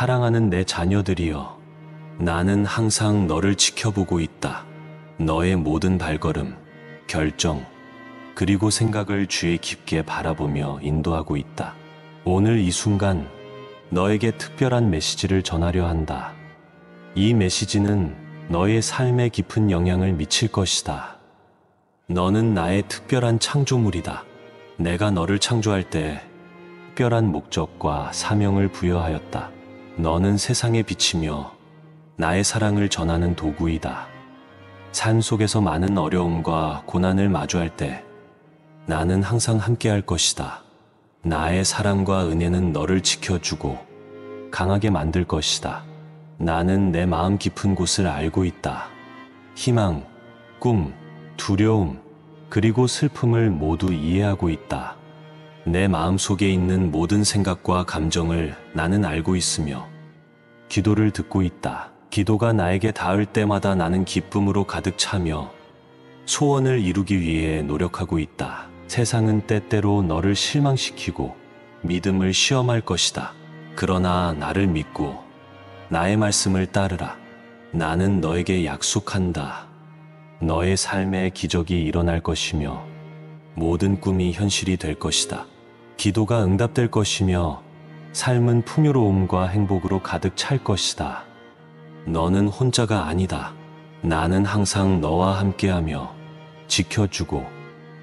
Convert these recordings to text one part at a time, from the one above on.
사랑하는 내 자녀들이여, 나는 항상 너를 지켜보고 있다. 너의 모든 발걸음, 결정, 그리고 생각을 주의 깊게 바라보며 인도하고 있다. 오늘 이 순간 너에게 특별한 메시지를 전하려 한다. 이 메시지는 너의 삶에 깊은 영향을 미칠 것이다. 너는 나의 특별한 창조물이다. 내가 너를 창조할 때 특별한 목적과 사명을 부여하였다. 너는 세상에 비치며 나의 사랑을 전하는 도구이다. 삶 속에서 많은 어려움과 고난을 마주할 때 나는 항상 함께할 것이다. 나의 사랑과 은혜는 너를 지켜주고 강하게 만들 것이다. 나는 내 마음 깊은 곳을 알고 있다. 희망, 꿈, 두려움, 그리고 슬픔을 모두 이해하고 있다. 내 마음 속에 있는 모든 생각과 감정을 나는 알고 있으며 기도를 듣고 있다. 기도가 나에게 닿을 때마다 나는 기쁨으로 가득 차며 소원을 이루기 위해 노력하고 있다. 세상은 때때로 너를 실망시키고 믿음을 시험할 것이다. 그러나 나를 믿고 나의 말씀을 따르라. 나는 너에게 약속한다. 너의 삶에 기적이 일어날 것이며 모든 꿈이 현실이 될 것이다. 기도가 응답될 것이며 삶은 풍요로움과 행복으로 가득 찰 것이다. 너는 혼자가 아니다. 나는 항상 너와 함께하며 지켜주고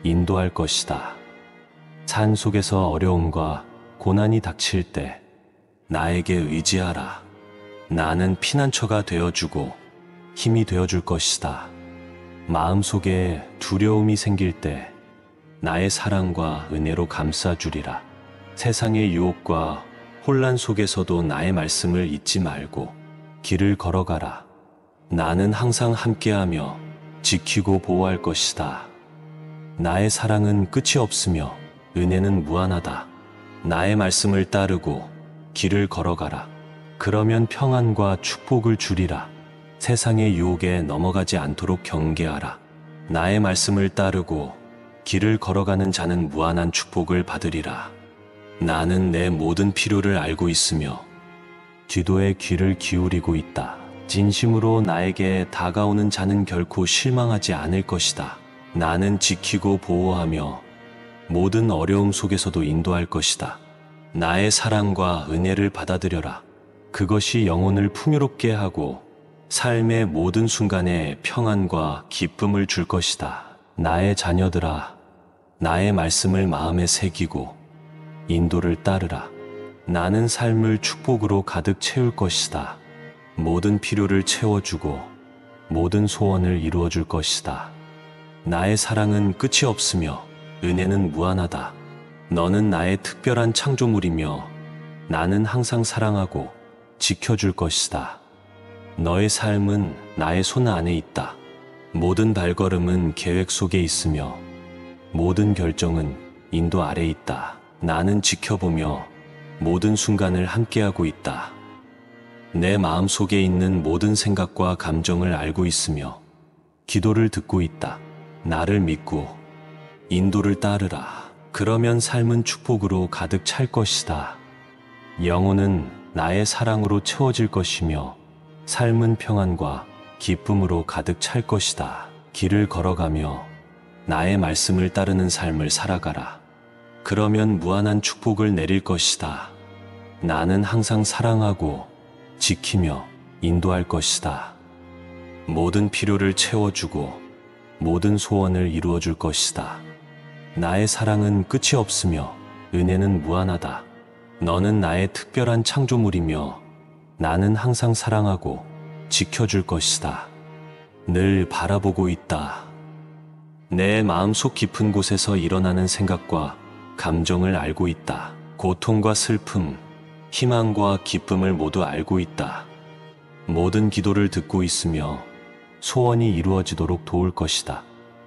인도할 것이다. 산 속에서 어려움과 고난이 닥칠 때 나에게 의지하라. 나는 피난처가 되어주고 힘이 되어줄 것이다. 마음속에 두려움이 생길 때 나의 사랑과 은혜로 감싸주리라. 세상의 유혹과 혼란 속에서도 나의 말씀을 잊지 말고 길을 걸어가라. 나는 항상 함께하며 지키고 보호할 것이다. 나의 사랑은 끝이 없으며 은혜는 무한하다. 나의 말씀을 따르고 길을 걸어가라. 그러면 평안과 축복을 주리라. 세상의 유혹에 넘어가지 않도록 경계하라. 나의 말씀을 따르고 길을 걸어가는 자는 무한한 축복을 받으리라. 나는 내 모든 필요를 알고 있으며 기도에 귀를 기울이고 있다. 진심으로 나에게 다가오는 자는 결코 실망하지 않을 것이다. 나는 지키고 보호하며 모든 어려움 속에서도 인도할 것이다. 나의 사랑과 은혜를 받아들여라. 그것이 영혼을 풍요롭게 하고 삶의 모든 순간에 평안과 기쁨을 줄 것이다. 나의 자녀들아, 나의 말씀을 마음에 새기고 인도를 따르라. 나는 삶을 축복으로 가득 채울 것이다. 모든 필요를 채워주고 모든 소원을 이루어줄 것이다. 나의 사랑은 끝이 없으며 은혜는 무한하다. 너는 나의 특별한 창조물이며 나는 항상 사랑하고 지켜줄 것이다. 너의 삶은 나의 손 안에 있다. 모든 발걸음은 계획 속에 있으며 모든 결정은 인도 아래 있다. 나는 지켜보며 모든 순간을 함께하고 있다. 내 마음 속에 있는 모든 생각과 감정을 알고 있으며 기도를 듣고 있다. 나를 믿고 인도를 따르라. 그러면 삶은 축복으로 가득 찰 것이다. 영혼은 나의 사랑으로 채워질 것이며 삶은 평안과 기쁨으로 가득 찰 것이다. 길을 걸어가며 나의 말씀을 따르는 삶을 살아가라. 그러면 무한한 축복을 내릴 것이다. 나는 항상 사랑하고 지키며 인도할 것이다. 모든 필요를 채워주고 모든 소원을 이루어줄 것이다. 나의 사랑은 끝이 없으며 은혜는 무한하다. 너는 나의 특별한 창조물이며 나는 항상 사랑하고 지켜줄 것이다. 늘 바라보고 있다. 내 마음속 깊은 곳에서 일어나는 생각과 감정을 알고 있다. 고통과 슬픔, 희망과 기쁨을 모두 알고 있다. 모든 기도를 듣고 있으며 소원이 이루어지도록 도울 것이다.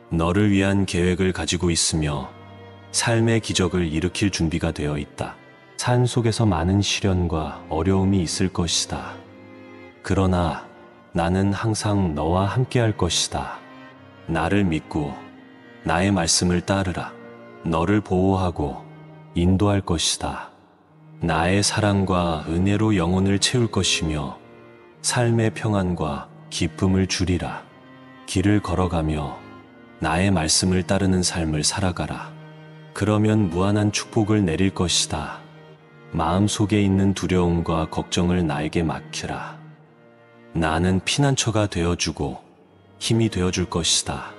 너를 위한 계획을 가지고 있으며 삶의 기적을 일으킬 준비가 되어 있다. 산 속에서 많은 시련과 어려움이 있을 것이다. 그러나 나는 항상 너와 함께할 것이다. 나를 믿고 나의 말씀을 따르라. 너를 보호하고 인도할 것이다. 나의 사랑과 은혜로 영혼을 채울 것이며 삶의 평안과 기쁨을 주리라. 길을 걸어가며 나의 말씀을 따르는 삶을 살아가라. 그러면 무한한 축복을 내릴 것이다. 마음속에 있는 두려움과 걱정을 나에게 맡기라. 나는 피난처가 되어주고 힘이 되어줄 것이다.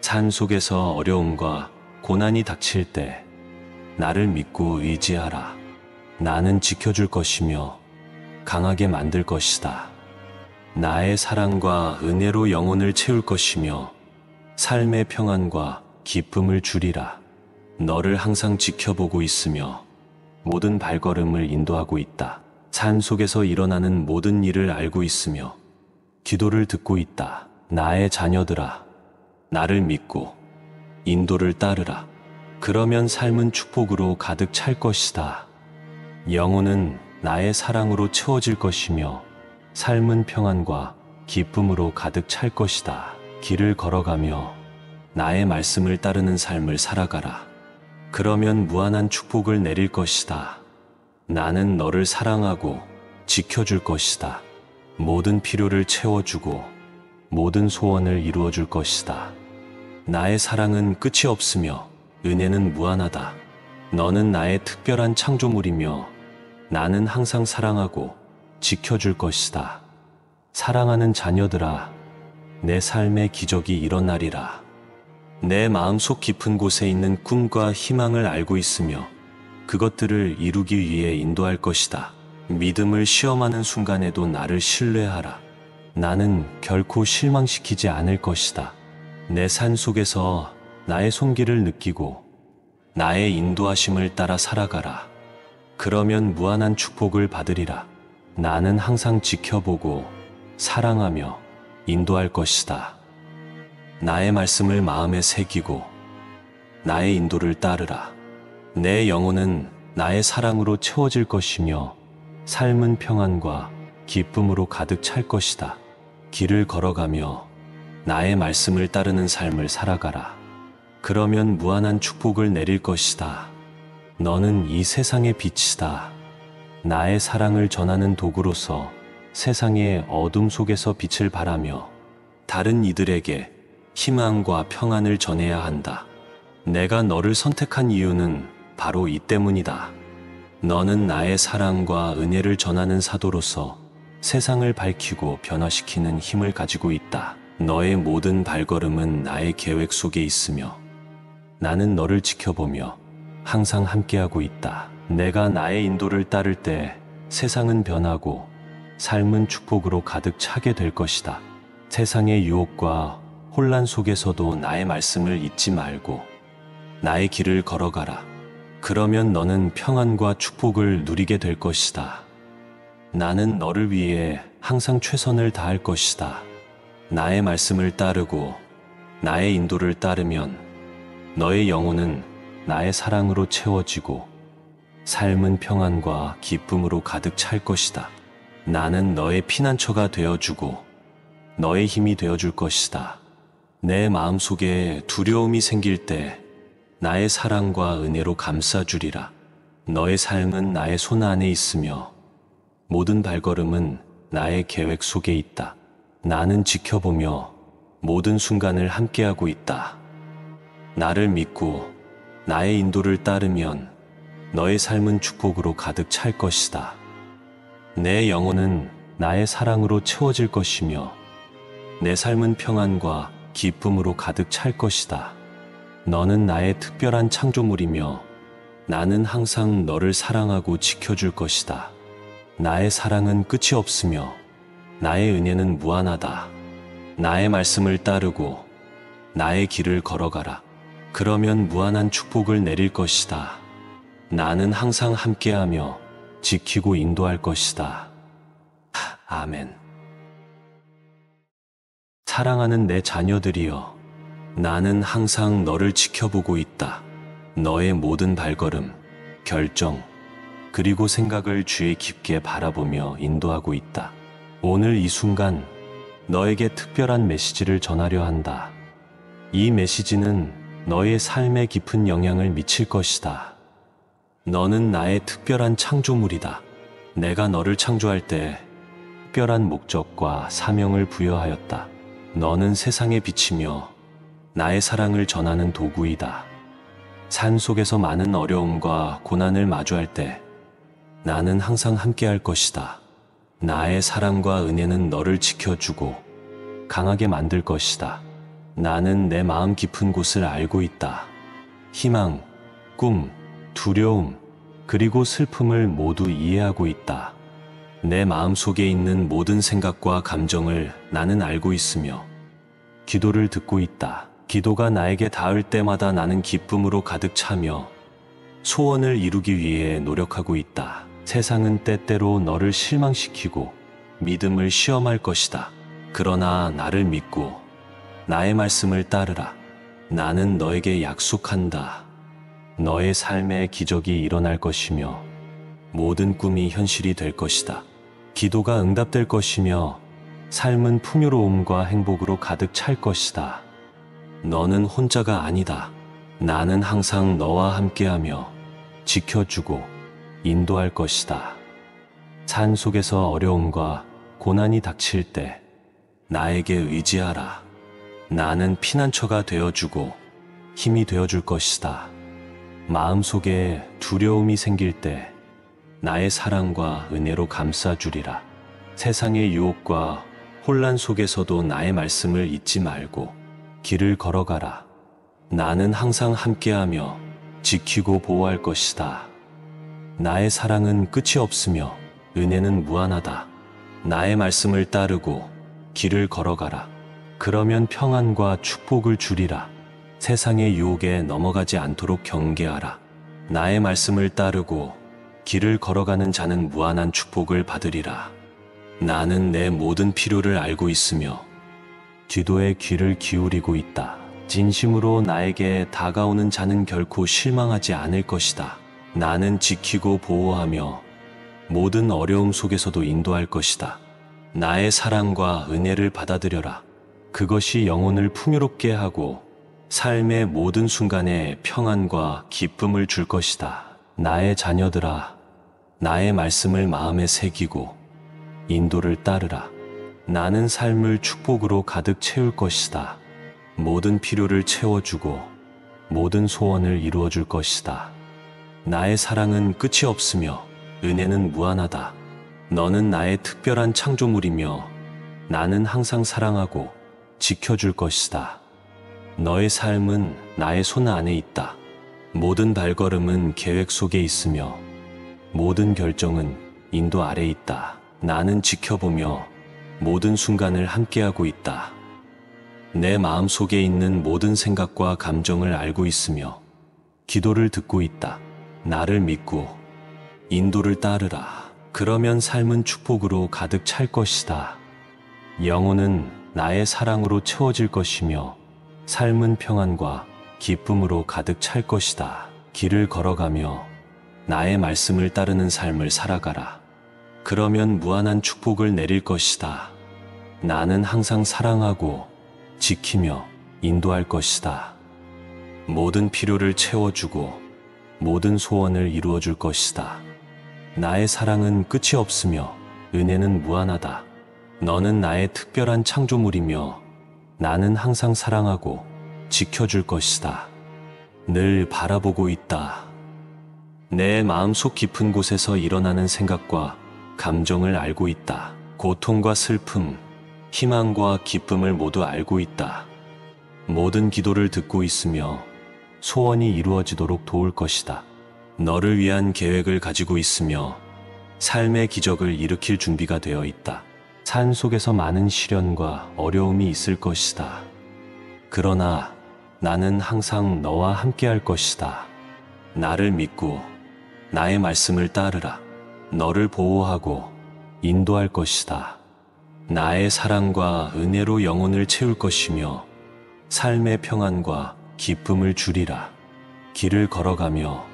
삶 속에서 어려움과 고난이 닥칠 때 나를 믿고 의지하라. 나는 지켜줄 것이며 강하게 만들 것이다. 나의 사랑과 은혜로 영혼을 채울 것이며 삶의 평안과 기쁨을 주리라. 너를 항상 지켜보고 있으며 모든 발걸음을 인도하고 있다. 삶 속에서 일어나는 모든 일을 알고 있으며 기도를 듣고 있다. 나의 자녀들아, 나를 믿고 인도를 따르라. 그러면 삶은 축복으로 가득 찰 것이다. 영혼은 나의 사랑으로 채워질 것이며 삶은 평안과 기쁨으로 가득 찰 것이다. 길을 걸어가며 나의 말씀을 따르는 삶을 살아가라. 그러면 무한한 축복을 내릴 것이다. 나는 너를 사랑하고 지켜줄 것이다. 모든 필요를 채워주고 모든 소원을 이루어줄 것이다. 나의 사랑은 끝이 없으며 은혜는 무한하다. 너는 나의 특별한 창조물이며 나는 항상 사랑하고 지켜줄 것이다. 사랑하는 자녀들아, 내 삶의 기적이 일어나리라. 내 마음속 깊은 곳에 있는 꿈과 희망을 알고 있으며 그것들을 이루기 위해 인도할 것이다. 믿음을 시험하는 순간에도 나를 신뢰하라. 나는 결코 실망시키지 않을 것이다. 내 산 속에서 나의 손길을 느끼고 나의 인도하심을 따라 살아가라. 그러면 무한한 축복을 받으리라. 나는 항상 지켜보고 사랑하며 인도할 것이다. 나의 말씀을 마음에 새기고 나의 인도를 따르라. 내 영혼은 나의 사랑으로 채워질 것이며 삶은 평안과 기쁨으로 가득 찰 것이다. 길을 걸어가며 나의 말씀을 따르는 삶을 살아가라. 그러면 무한한 축복을 내릴 것이다. 너는 이 세상의 빛이다. 나의 사랑을 전하는 도구로서 세상의 어둠 속에서 빛을 발하며 다른 이들에게 희망과 평안을 전해야 한다. 내가 너를 선택한 이유는 바로 이 때문이다. 너는 나의 사랑과 은혜를 전하는 사도로서 세상을 밝히고 변화시키는 힘을 가지고 있다. 너의 모든 발걸음은 나의 계획 속에 있으며 나는 너를 지켜보며 항상 함께하고 있다. 내가 나의 인도를 따를 때 세상은 변하고 삶은 축복으로 가득 차게 될 것이다. 세상의 유혹과 혼란 속에서도 나의 말씀을 잊지 말고 나의 길을 걸어가라. 그러면 너는 평안과 축복을 누리게 될 것이다. 나는 너를 위해 항상 최선을 다할 것이다. 나의 말씀을 따르고 나의 인도를 따르면 너의 영혼은 나의 사랑으로 채워지고 삶은 평안과 기쁨으로 가득 찰 것이다. 나는 너의 피난처가 되어주고 너의 힘이 되어줄 것이다. 내 마음속에 두려움이 생길 때 나의 사랑과 은혜로 감싸주리라. 너의 삶은 나의 손 안에 있으며 모든 발걸음은 나의 계획 속에 있다. 나는 지켜보며 모든 순간을 함께하고 있다. 나를 믿고 나의 인도를 따르면 너의 삶은 축복으로 가득 찰 것이다. 내 영혼은 나의 사랑으로 채워질 것이며 내 삶은 평안과 기쁨으로 가득 찰 것이다. 너는 나의 특별한 창조물이며 나는 항상 너를 사랑하고 지켜줄 것이다. 나의 사랑은 끝이 없으며 나의 은혜는 무한하다. 나의 말씀을 따르고 나의 길을 걸어가라. 그러면 무한한 축복을 내릴 것이다. 나는 항상 함께하며 지키고 인도할 것이다. 아멘. 사랑하는 내 자녀들이여, 나는 항상 너를 지켜보고 있다. 너의 모든 발걸음, 결정, 그리고 생각을 주의 깊게 바라보며 인도하고 있다. 오늘 이 순간 너에게 특별한 메시지를 전하려 한다. 이 메시지는 너의 삶에 깊은 영향을 미칠 것이다. 너는 나의 특별한 창조물이다. 내가 너를 창조할 때 특별한 목적과 사명을 부여하였다. 너는 세상에 비치며 나의 사랑을 전하는 도구이다. 산 속에서 많은 어려움과 고난을 마주할 때 나는 항상 함께할 것이다. 나의 사랑과 은혜는 너를 지켜주고 강하게 만들 것이다. 나는 내 마음 깊은 곳을 알고 있다. 희망, 꿈, 두려움, 그리고 슬픔을 모두 이해하고 있다. 내 마음 속에 있는 모든 생각과 감정을 나는 알고 있으며 기도를 듣고 있다. 기도가 나에게 닿을 때마다 나는 기쁨으로 가득 차며 소원을 이루기 위해 노력하고 있다. 세상은 때때로 너를 실망시키고 믿음을 시험할 것이다. 그러나 나를 믿고 나의 말씀을 따르라. 나는 너에게 약속한다. 너의 삶에 기적이 일어날 것이며 모든 꿈이 현실이 될 것이다. 기도가 응답될 것이며 삶은 풍요로움과 행복으로 가득 찰 것이다. 너는 혼자가 아니다. 나는 항상 너와 함께하며 지켜주고 인도할 것이다. 산 속에서 어려움과 고난이 닥칠 때 나에게 의지하라. 나는 피난처가 되어주고 힘이 되어줄 것이다. 마음속에 두려움이 생길 때 나의 사랑과 은혜로 감싸주리라. 세상의 유혹과 혼란 속에서도 나의 말씀을 잊지 말고 길을 걸어가라. 나는 항상 함께하며 지키고 보호할 것이다. 나의 사랑은 끝이 없으며 은혜는 무한하다. 나의 말씀을 따르고 길을 걸어가라. 그러면 평안과 축복을 주리라. 세상의 유혹에 넘어가지 않도록 경계하라. 나의 말씀을 따르고 길을 걸어가는 자는 무한한 축복을 받으리라. 나는 내 모든 필요를 알고 있으며 기도에 귀를 기울이고 있다. 진심으로 나에게 다가오는 자는 결코 실망하지 않을 것이다. 나는 지키고 보호하며 모든 어려움 속에서도 인도할 것이다. 나의 사랑과 은혜를 받아들여라. 그것이 영혼을 풍요롭게 하고 삶의 모든 순간에 평안과 기쁨을 줄 것이다. 나의 자녀들아, 나의 말씀을 마음에 새기고 인도를 따르라. 나는 삶을 축복으로 가득 채울 것이다. 모든 필요를 채워주고 모든 소원을 이루어줄 것이다. 나의 사랑은 끝이 없으며 은혜는 무한하다. 너는 나의 특별한 창조물이며 나는 항상 사랑하고 지켜줄 것이다. 너의 삶은 나의 손 안에 있다. 모든 발걸음은 계획 속에 있으며 모든 결정은 인도 아래 있다. 나는 지켜보며 모든 순간을 함께하고 있다. 내 마음 속에 있는 모든 생각과 감정을 알고 있으며 기도를 듣고 있다. 나를 믿고 인도를 따르라. 그러면 삶은 축복으로 가득 찰 것이다. 영혼은 나의 사랑으로 채워질 것이며 삶은 평안과 기쁨으로 가득 찰 것이다. 길을 걸어가며 나의 말씀을 따르는 삶을 살아가라. 그러면 무한한 축복을 내릴 것이다. 나는 항상 사랑하고 지키며 인도할 것이다. 모든 필요를 채워주고 모든 소원을 이루어줄 것이다. 나의 사랑은 끝이 없으며 은혜는 무한하다. 너는 나의 특별한 창조물이며 나는 항상 사랑하고 지켜줄 것이다. 늘 바라보고 있다. 내 마음속 깊은 곳에서 일어나는 생각과 감정을 알고 있다. 고통과 슬픔, 희망과 기쁨을 모두 알고 있다. 모든 기도를 듣고 있으며 소원이 이루어지도록 도울 것이다. 너를 위한 계획을 가지고 있으며 삶의 기적을 일으킬 준비가 되어 있다. 산 속에서 많은 시련과 어려움이 있을 것이다. 그러나 나는 항상 너와 함께할 것이다. 나를 믿고 나의 말씀을 따르라. 너를 보호하고 인도할 것이다. 나의 사랑과 은혜로 영혼을 채울 것이며 삶의 평안과 기쁨을 주리라. 길을 걸어가며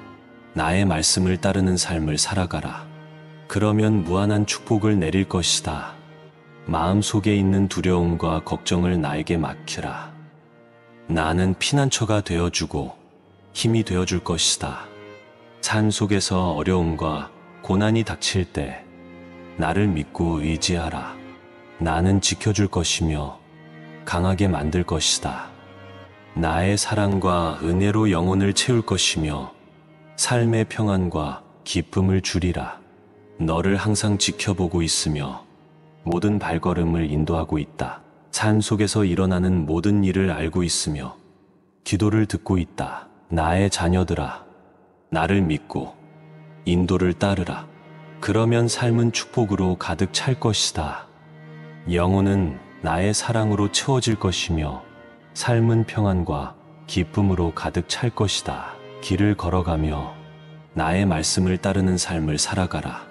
나의 말씀을 따르는 삶을 살아가라. 그러면 무한한 축복을 내릴 것이다. 마음속에 있는 두려움과 걱정을 나에게 맡기라. 나는 피난처가 되어주고 힘이 되어줄 것이다. 삶 속에서 어려움과 고난이 닥칠 때 나를 믿고 의지하라. 나는 지켜줄 것이며 강하게 만들 것이다. 나의 사랑과 은혜로 영혼을 채울 것이며 삶의 평안과 기쁨을 주리라. 너를 항상 지켜보고 있으며 모든 발걸음을 인도하고 있다. 삶 속에서 일어나는 모든 일을 알고 있으며 기도를 듣고 있다. 나의 자녀들아, 나를 믿고 인도를 따르라. 그러면 삶은 축복으로 가득 찰 것이다. 영혼은 나의 사랑으로 채워질 것이며 삶은 평안과 기쁨으로 가득 찰 것이다. 길을 걸어가며 나의 말씀을 따르는 삶을 살아가라.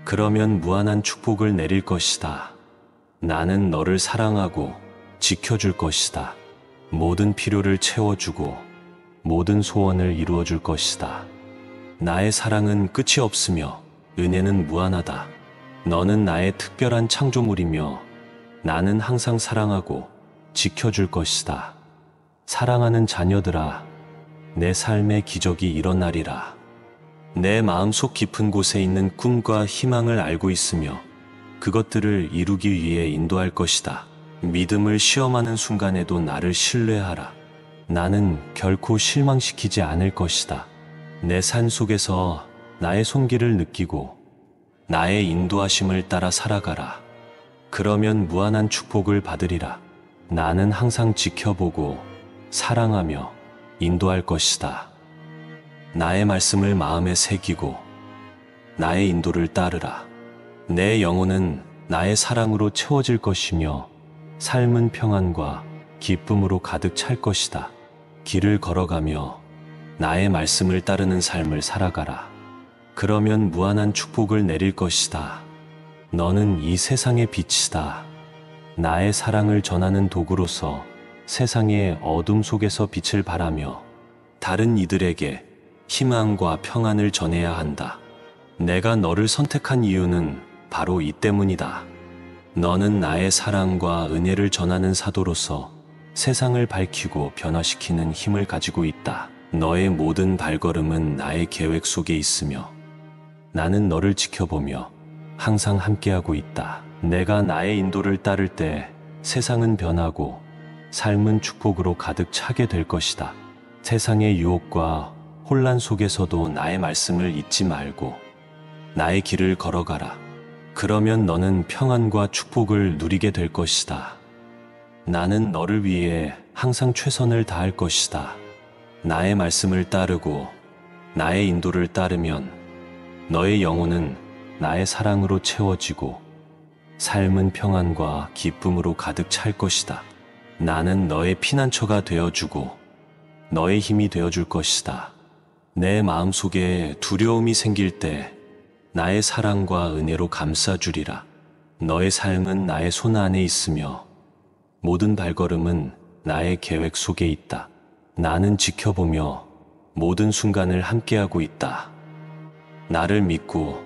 그러면 무한한 축복을 내릴 것이다. 나는 너를 사랑하고 지켜줄 것이다. 모든 필요를 채워주고 모든 소원을 이루어줄 것이다. 나의 사랑은 끝이 없으며 은혜는 무한하다. 너는 나의 특별한 창조물이며 나는 항상 사랑하고 지켜줄 것이다. 사랑하는 자녀들아, 내 삶의 기적이 일어나리라. 내 마음속 깊은 곳에 있는 꿈과 희망을 알고 있으며 그것들을 이루기 위해 인도할 것이다. 믿음을 시험하는 순간에도 나를 신뢰하라. 나는 결코 실망시키지 않을 것이다. 내 삶 속에서 나의 손길을 느끼고 나의 인도하심을 따라 살아가라. 그러면 무한한 축복을 받으리라. 나는 항상 지켜보고 사랑하며 인도할 것이다. 나의 말씀을 마음에 새기고 나의 인도를 따르라. 내 영혼은 나의 사랑으로 채워질 것이며 삶은 평안과 기쁨으로 가득 찰 것이다. 길을 걸어가며 나의 말씀을 따르는 삶을 살아가라. 그러면 무한한 축복을 내릴 것이다. 너는 이 세상의 빛이다. 나의 사랑을 전하는 도구로서 세상의 어둠 속에서 빛을 발하며 다른 이들에게 희망과 평안을 전해야 한다. 내가 너를 선택한 이유는 바로 이 때문이다. 너는 나의 사랑과 은혜를 전하는 사도로서 세상을 밝히고 변화시키는 힘을 가지고 있다. 너의 모든 발걸음은 나의 계획 속에 있으며 나는 너를 지켜보며 항상 함께하고 있다. 내가 나의 인도를 따를 때 세상은 변하고 삶은 축복으로 가득 차게 될 것이다. 세상의 유혹과 혼란 속에서도 나의 말씀을 잊지 말고 나의 길을 걸어가라. 그러면 너는 평안과 축복을 누리게 될 것이다. 나는 너를 위해 항상 최선을 다할 것이다. 나의 말씀을 따르고 나의 인도를 따르면 너의 영혼은 나의 사랑으로 채워지고 삶은 평안과 기쁨으로 가득 찰 것이다. 나는 너의 피난처가 되어주고 너의 힘이 되어줄 것이다. 내 마음속에 두려움이 생길 때 나의 사랑과 은혜로 감싸주리라. 너의 삶은 나의 손 안에 있으며 모든 발걸음은 나의 계획 속에 있다. 나는 지켜보며 모든 순간을 함께하고 있다. 나를 믿고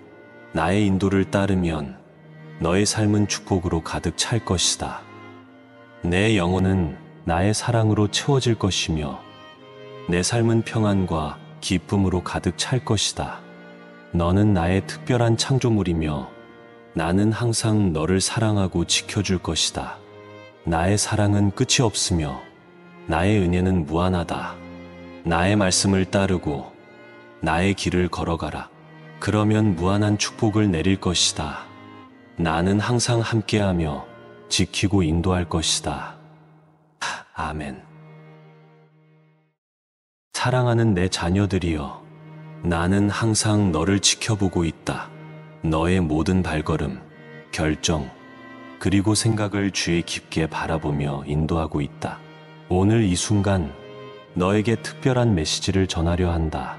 나의 인도를 따르면 너의 삶은 축복으로 가득 찰 것이다. 내 영혼은 나의 사랑으로 채워질 것이며 내 삶은 평안과 기쁨으로 가득 찰 것이다. 너는 나의 특별한 창조물이며 나는 항상 너를 사랑하고 지켜줄 것이다. 나의 사랑은 끝이 없으며 나의 은혜는 무한하다. 나의 말씀을 따르고 나의 길을 걸어가라. 그러면 무한한 축복을 내릴 것이다. 나는 항상 함께하며 지키고 인도할 것이다. 아멘. 사랑하는 내 자녀들이여, 나는 항상 너를 지켜보고 있다. 너의 모든 발걸음, 결정, 그리고 생각을 주의 깊게 바라보며 인도하고 있다. 오늘 이 순간 너에게 특별한 메시지를 전하려 한다.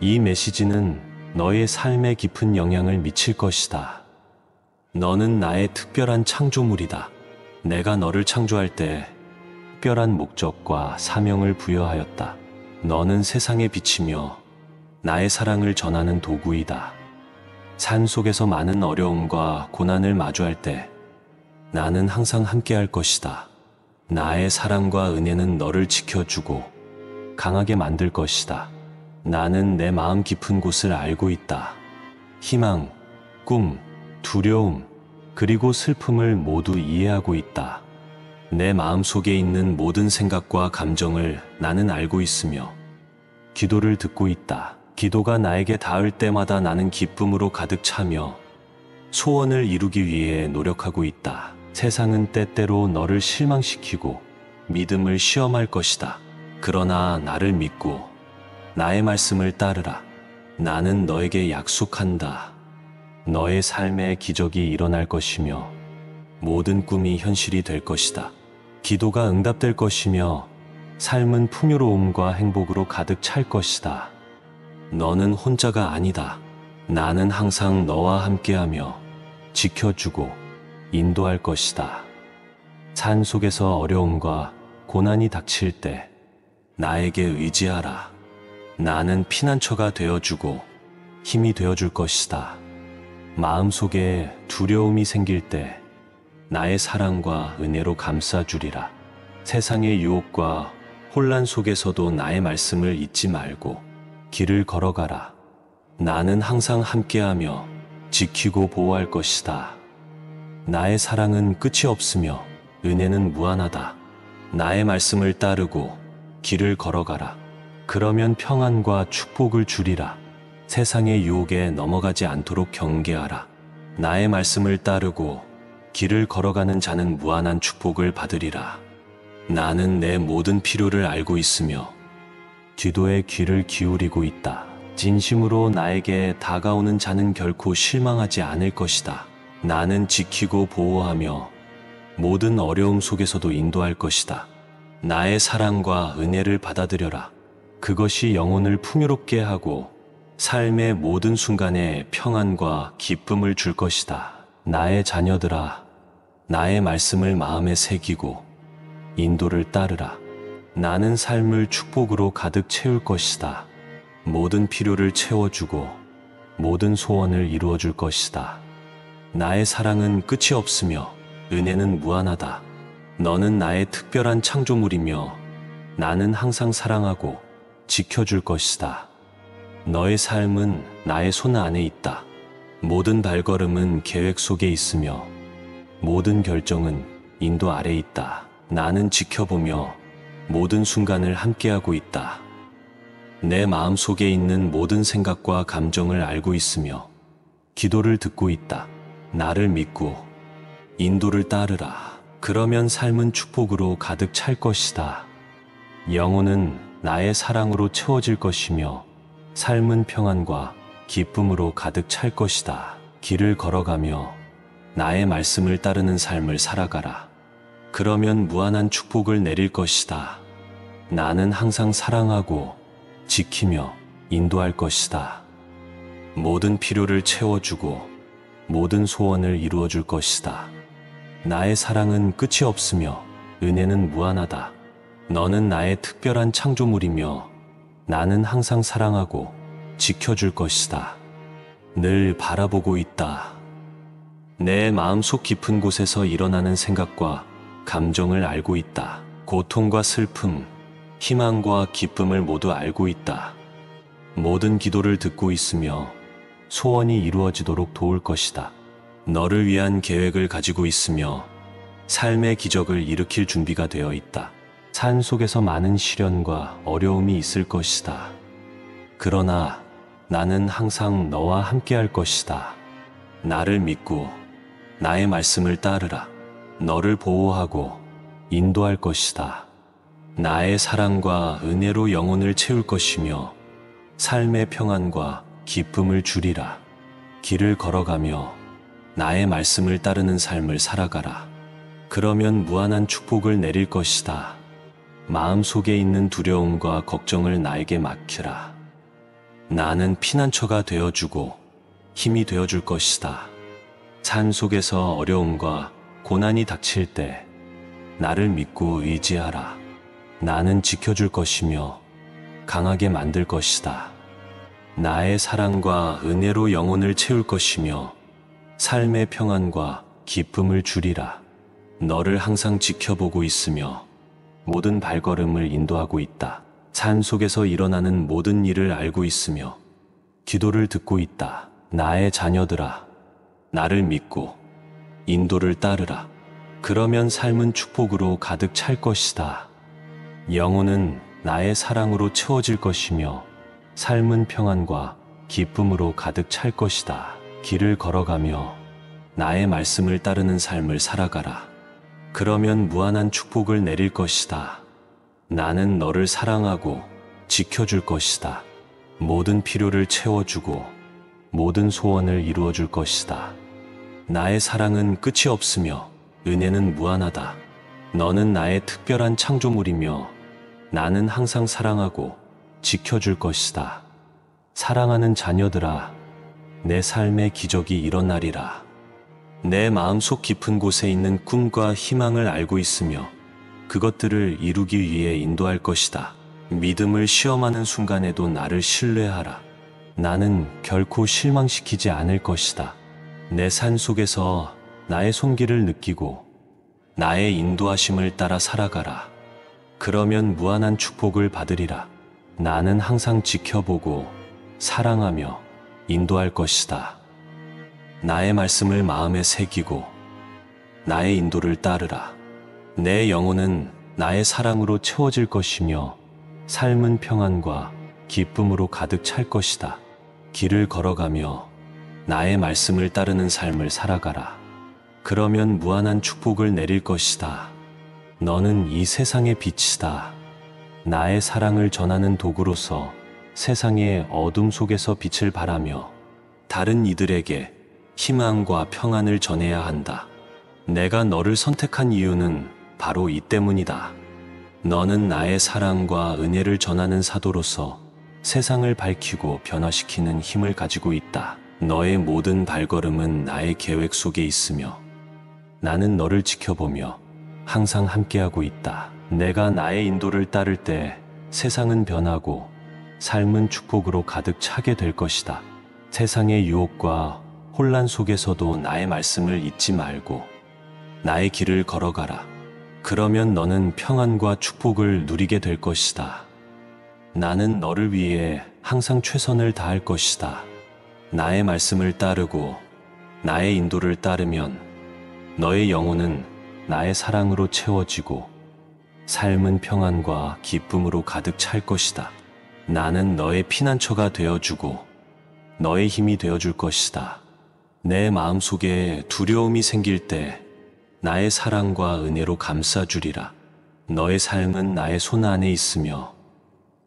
이 메시지는 너의 삶에 깊은 영향을 미칠 것이다. 너는 나의 특별한 창조물이다. 내가 너를 창조할 때 특별한 목적과 사명을 부여하였다. 너는 세상의 빛이며 나의 사랑을 전하는 도구이다. 삶 속에서 많은 어려움과 고난을 마주할 때 나는 항상 함께할 것이다. 나의 사랑과 은혜는 너를 지켜주고 강하게 만들 것이다. 나는 내 마음 깊은 곳을 알고 있다. 희망, 꿈, 두려움, 그리고 슬픔을 모두 이해하고 있다. 내 마음 속에 있는 모든 생각과 감정을 나는 알고 있으며 기도를 듣고 있다. 기도가 나에게 닿을 때마다 나는 기쁨으로 가득 차며 소원을 이루기 위해 노력하고 있다. 세상은 때때로 너를 실망시키고 믿음을 시험할 것이다. 그러나 나를 믿고 나의 말씀을 따르라. 나는 너에게 약속한다. 너의 삶에 기적이 일어날 것이며 모든 꿈이 현실이 될 것이다. 기도가 응답될 것이며 삶은 풍요로움과 행복으로 가득 찰 것이다. 너는 혼자가 아니다. 나는 항상 너와 함께하며 지켜주고 인도할 것이다. 산 속에서 어려움과 고난이 닥칠 때 나에게 의지하라. 나는 피난처가 되어주고 힘이 되어줄 것이다. 마음속에 두려움이 생길 때 나의 사랑과 은혜로 감싸주리라. 세상의 유혹과 혼란 속에서도 나의 말씀을 잊지 말고 길을 걸어가라. 나는 항상 함께하며 지키고 보호할 것이다. 나의 사랑은 끝이 없으며 은혜는 무한하다. 나의 말씀을 따르고 길을 걸어가라. 그러면 평안과 축복을 주리라. 세상의 유혹에 넘어가지 않도록 경계하라. 나의 말씀을 따르고 길을 걸어가는 자는 무한한 축복을 받으리라. 나는 내 모든 필요를 알고 있으며 기도에 귀를 기울이고 있다. 진심으로 나에게 다가오는 자는 결코 실망하지 않을 것이다. 나는 지키고 보호하며 모든 어려움 속에서도 인도할 것이다. 나의 사랑과 은혜를 받아들여라. 그것이 영혼을 풍요롭게 하고 삶의 모든 순간에 평안과 기쁨을 줄 것이다. 나의 자녀들아, 나의 말씀을 마음에 새기고 인도를 따르라. 나는 삶을 축복으로 가득 채울 것이다. 모든 필요를 채워주고 모든 소원을 이루어줄 것이다. 나의 사랑은 끝이 없으며 은혜는 무한하다. 너는 나의 특별한 창조물이며 나는 항상 사랑하고 지켜줄 것이다. 너의 삶은 나의 손 안에 있다. 모든 발걸음은 계획 속에 있으며 모든 결정은 인도 아래 있다. 나는 지켜보며 모든 순간을 함께하고 있다. 내 마음 속에 있는 모든 생각과 감정을 알고 있으며 기도를 듣고 있다. 나를 믿고 인도를 따르라. 그러면 삶은 축복으로 가득 찰 것이다. 영혼은 나의 사랑으로 채워질 것이며 삶은 평안과 기쁨으로 가득 찰 것이다. 길을 걸어가며 나의 말씀을 따르는 삶을 살아가라. 그러면 무한한 축복을 내릴 것이다. 나는 항상 사랑하고 지키며 인도할 것이다. 모든 필요를 채워주고 모든 소원을 이루어줄 것이다. 나의 사랑은 끝이 없으며 은혜는 무한하다. 너는 나의 특별한 창조물이며 나는 항상 사랑하고 지켜줄 것이다. 늘 바라보고 있다. 내 마음속 깊은 곳에서 일어나는 생각과 감정을 알고 있다. 고통과 슬픔, 희망과 기쁨을 모두 알고 있다. 모든 기도를 듣고 있으며 소원이 이루어지도록 도울 것이다. 너를 위한 계획을 가지고 있으며 삶의 기적을 일으킬 준비가 되어 있다. 산 속에서 많은 시련과 어려움이 있을 것이다. 그러나 나는 항상 너와 함께 할 것이다. 나를 믿고 나의 말씀을 따르라. 너를 보호하고 인도할 것이다. 나의 사랑과 은혜로 영혼을 채울 것이며 삶의 평안과 기쁨을 주리라. 길을 걸어가며 나의 말씀을 따르는 삶을 살아가라. 그러면 무한한 축복을 내릴 것이다. 마음속에 있는 두려움과 걱정을 나에게 맡기라. 나는 피난처가 되어주고 힘이 되어줄 것이다. 산 속에서 어려움과 고난이 닥칠 때 나를 믿고 의지하라. 나는 지켜줄 것이며 강하게 만들 것이다. 나의 사랑과 은혜로 영혼을 채울 것이며 삶의 평안과 기쁨을 주리라. 너를 항상 지켜보고 있으며 모든 발걸음을 인도하고 있다. 삶 속에서 일어나는 모든 일을 알고 있으며 기도를 듣고 있다. 나의 자녀들아, 나를 믿고 인도를 따르라. 그러면 삶은 축복으로 가득 찰 것이다. 영혼은 나의 사랑으로 채워질 것이며 삶은 평안과 기쁨으로 가득 찰 것이다. 길을 걸어가며 나의 말씀을 따르는 삶을 살아가라. 그러면 무한한 축복을 내릴 것이다. 나는 너를 사랑하고 지켜줄 것이다. 모든 필요를 채워주고 모든 소원을 이루어줄 것이다. 나의 사랑은 끝이 없으며 은혜는 무한하다. 너는 나의 특별한 창조물이며 나는 항상 사랑하고 지켜줄 것이다. 사랑하는 자녀들아, 내 삶의 기적이 일어나리라. 내 마음속 깊은 곳에 있는 꿈과 희망을 알고 있으며 그것들을 이루기 위해 인도할 것이다. 믿음을 시험하는 순간에도 나를 신뢰하라. 나는 결코 실망시키지 않을 것이다. 내 삶 속에서 나의 손길을 느끼고 나의 인도하심을 따라 살아가라. 그러면 무한한 축복을 받으리라. 나는 항상 지켜보고 사랑하며 인도할 것이다. 나의 말씀을 마음에 새기고 나의 인도를 따르라. 내 영혼은 나의 사랑으로 채워질 것이며 삶은 평안과 기쁨으로 가득 찰 것이다. 길을 걸어가며 나의 말씀을 따르는 삶을 살아가라. 그러면 무한한 축복을 내릴 것이다. 너는 이 세상의 빛이다. 나의 사랑을 전하는 도구로서 세상의 어둠 속에서 빛을 발하며 다른 이들에게 희망과 평안을 전해야 한다. 내가 너를 선택한 이유는 바로 이 때문이다. 너는 나의 사랑과 은혜를 전하는 사도로서 세상을 밝히고 변화시키는 힘을 가지고 있다. 너의 모든 발걸음은 나의 계획 속에 있으며 나는 너를 지켜보며 항상 함께하고 있다. 내가 나의 인도를 따를 때 세상은 변하고 삶은 축복으로 가득 차게 될 것이다. 세상의 유혹과 혼란 속에서도 나의 말씀을 잊지 말고 나의 길을 걸어가라. 그러면 너는 평안과 축복을 누리게 될 것이다. 나는 너를 위해 항상 최선을 다할 것이다. 나의 말씀을 따르고 나의 인도를 따르면 너의 영혼은 나의 사랑으로 채워지고 삶은 평안과 기쁨으로 가득 찰 것이다. 나는 너의 피난처가 되어주고 너의 힘이 되어줄 것이다. 내 마음속에 두려움이 생길 때 나의 사랑과 은혜로 감싸주리라. 너의 삶은 나의 손 안에 있으며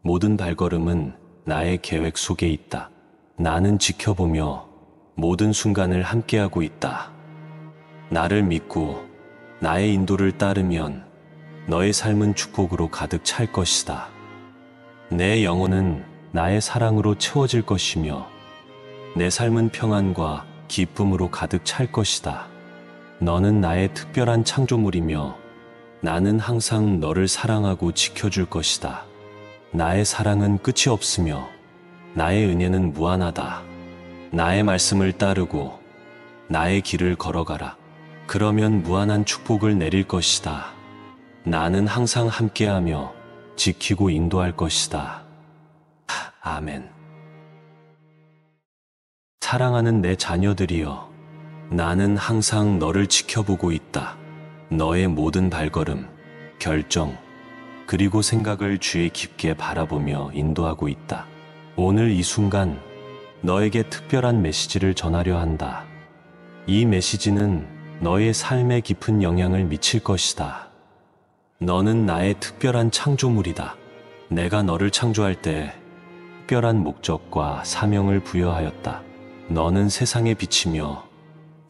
모든 발걸음은 나의 계획 속에 있다. 나는 지켜보며 모든 순간을 함께하고 있다. 나를 믿고 나의 인도를 따르면 너의 삶은 축복으로 가득 찰 것이다. 내 영혼은 나의 사랑으로 채워질 것이며 내 삶은 평안과 기쁨으로 가득 찰 것이다. 너는 나의 특별한 창조물이며 나는 항상 너를 사랑하고 지켜줄 것이다. 나의 사랑은 끝이 없으며 나의 은혜는 무한하다. 나의 말씀을 따르고 나의 길을 걸어가라. 그러면 무한한 축복을 내릴 것이다. 나는 항상 함께하며 지키고 인도할 것이다. 아멘. 사랑하는 내 자녀들이여, 나는 항상 너를 지켜보고 있다. 너의 모든 발걸음, 결정, 그리고 생각을 주의 깊게 바라보며 인도하고 있다. 오늘 이 순간 너에게 특별한 메시지를 전하려 한다. 이 메시지는 너의 삶에 깊은 영향을 미칠 것이다. 너는 나의 특별한 창조물이다. 내가 너를 창조할 때 특별한 목적과 사명을 부여하였다. 너는 세상의 빛이며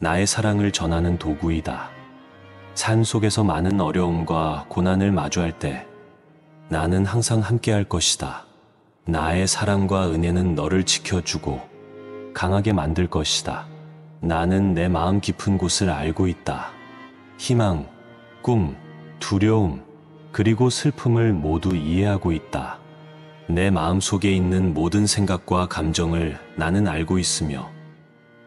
나의 사랑을 전하는 도구이다. 삶 속에서 많은 어려움과 고난을 마주할 때 나는 항상 함께할 것이다. 나의 사랑과 은혜는 너를 지켜주고 강하게 만들 것이다. 나는 내 마음 깊은 곳을 알고 있다. 희망, 꿈, 두려움, 그리고 슬픔을 모두 이해하고 있다. 내 마음 속에 있는 모든 생각과 감정을 나는 알고 있으며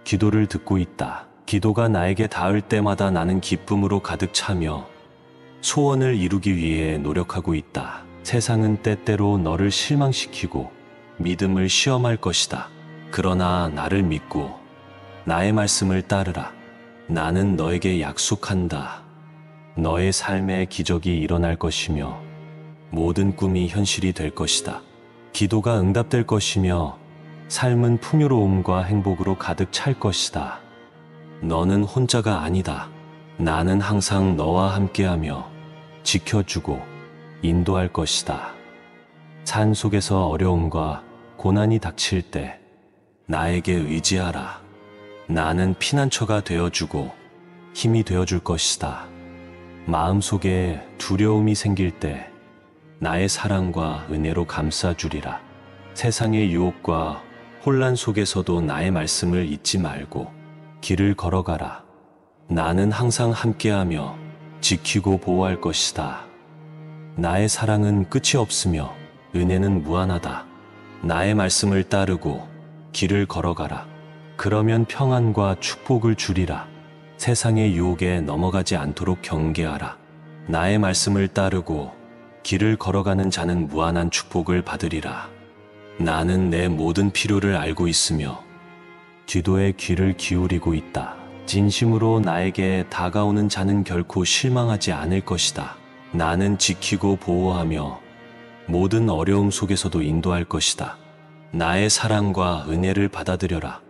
기도를 듣고 있다. 기도가 나에게 닿을 때마다 나는 기쁨으로 가득 차며 소원을 이루기 위해 노력하고 있다. 세상은 때때로 너를 실망시키고 믿음을 시험할 것이다. 그러나 나를 믿고 나의 말씀을 따르라. 나는 너에게 약속한다. 너의 삶에 기적이 일어날 것이며 모든 꿈이 현실이 될 것이다. 기도가 응답될 것이며 삶은 풍요로움과 행복으로 가득 찰 것이다. 너는 혼자가 아니다. 나는 항상 너와 함께하며 지켜주고 인도할 것이다. 산 속에서 어려움과 고난이 닥칠 때 나에게 의지하라. 나는 피난처가 되어주고 힘이 되어줄 것이다. 마음속에 두려움이 생길 때 나의 사랑과 은혜로 감싸주리라. 세상의 유혹과 혼란 속에서도 나의 말씀을 잊지 말고 길을 걸어가라. 나는 항상 함께하며 지키고 보호할 것이다. 나의 사랑은 끝이 없으며 은혜는 무한하다. 나의 말씀을 따르고 길을 걸어가라. 그러면 평안과 축복을 주리라. 세상의 유혹에 넘어가지 않도록 경계하라. 나의 말씀을 따르고 길을 걸어가는 자는 무한한 축복을 받으리라. 나는 내 모든 필요를 알고 있으며 기도에 귀를 기울이고 있다. 진심으로 나에게 다가오는 자는 결코 실망하지 않을 것이다. 나는 지키고 보호하며 모든 어려움 속에서도 인도할 것이다. 나의 사랑과 은혜를 받아들여라.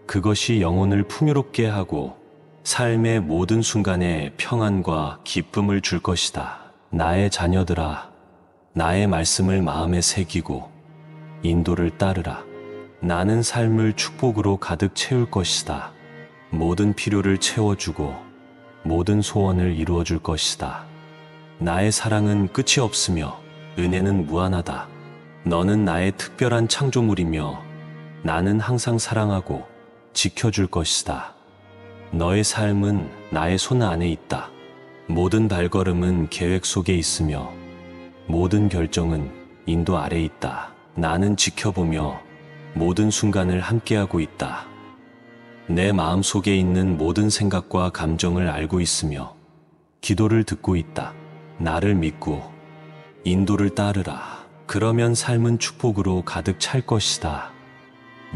그것이 영혼을 풍요롭게 하고 삶의 모든 순간에 평안과 기쁨을 줄 것이다. 나의 자녀들아, 나의 말씀을 마음에 새기고 인도를 따르라. 나는 삶을 축복으로 가득 채울 것이다. 모든 필요를 채워주고 모든 소원을 이루어줄 것이다. 나의 사랑은 끝이 없으며 은혜는 무한하다. 너는 나의 특별한 창조물이며 나는 항상 사랑하고 지켜줄 것이다. 너의 삶은 나의 손 안에 있다. 모든 발걸음은 계획 속에 있으며 모든 결정은 인도 아래 있다. 나는 지켜보며 모든 순간을 함께하고 있다. 내 마음 속에 있는 모든 생각과 감정을 알고 있으며 기도를 듣고 있다. 나를 믿고 인도를 따르라. 그러면 삶은 축복으로 가득 찰 것이다.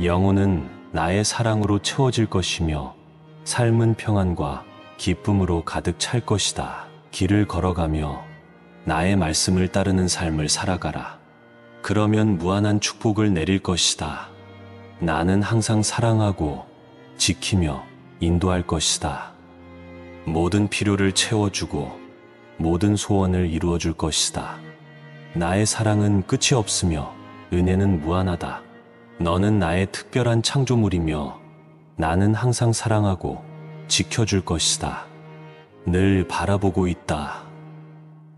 영혼은 나의 사랑으로 채워질 것이며 삶은 평안과 기쁨으로 가득 찰 것이다. 길을 걸어가며 나의 말씀을 따르는 삶을 살아가라. 그러면 무한한 축복을 내릴 것이다. 나는 항상 사랑하고 지키며 인도할 것이다. 모든 필요를 채워주고 모든 소원을 이루어줄 것이다. 나의 사랑은 끝이 없으며 은혜는 무한하다. 너는 나의 특별한 창조물이며 나는 항상 사랑하고 지켜줄 것이다. 늘 바라보고 있다.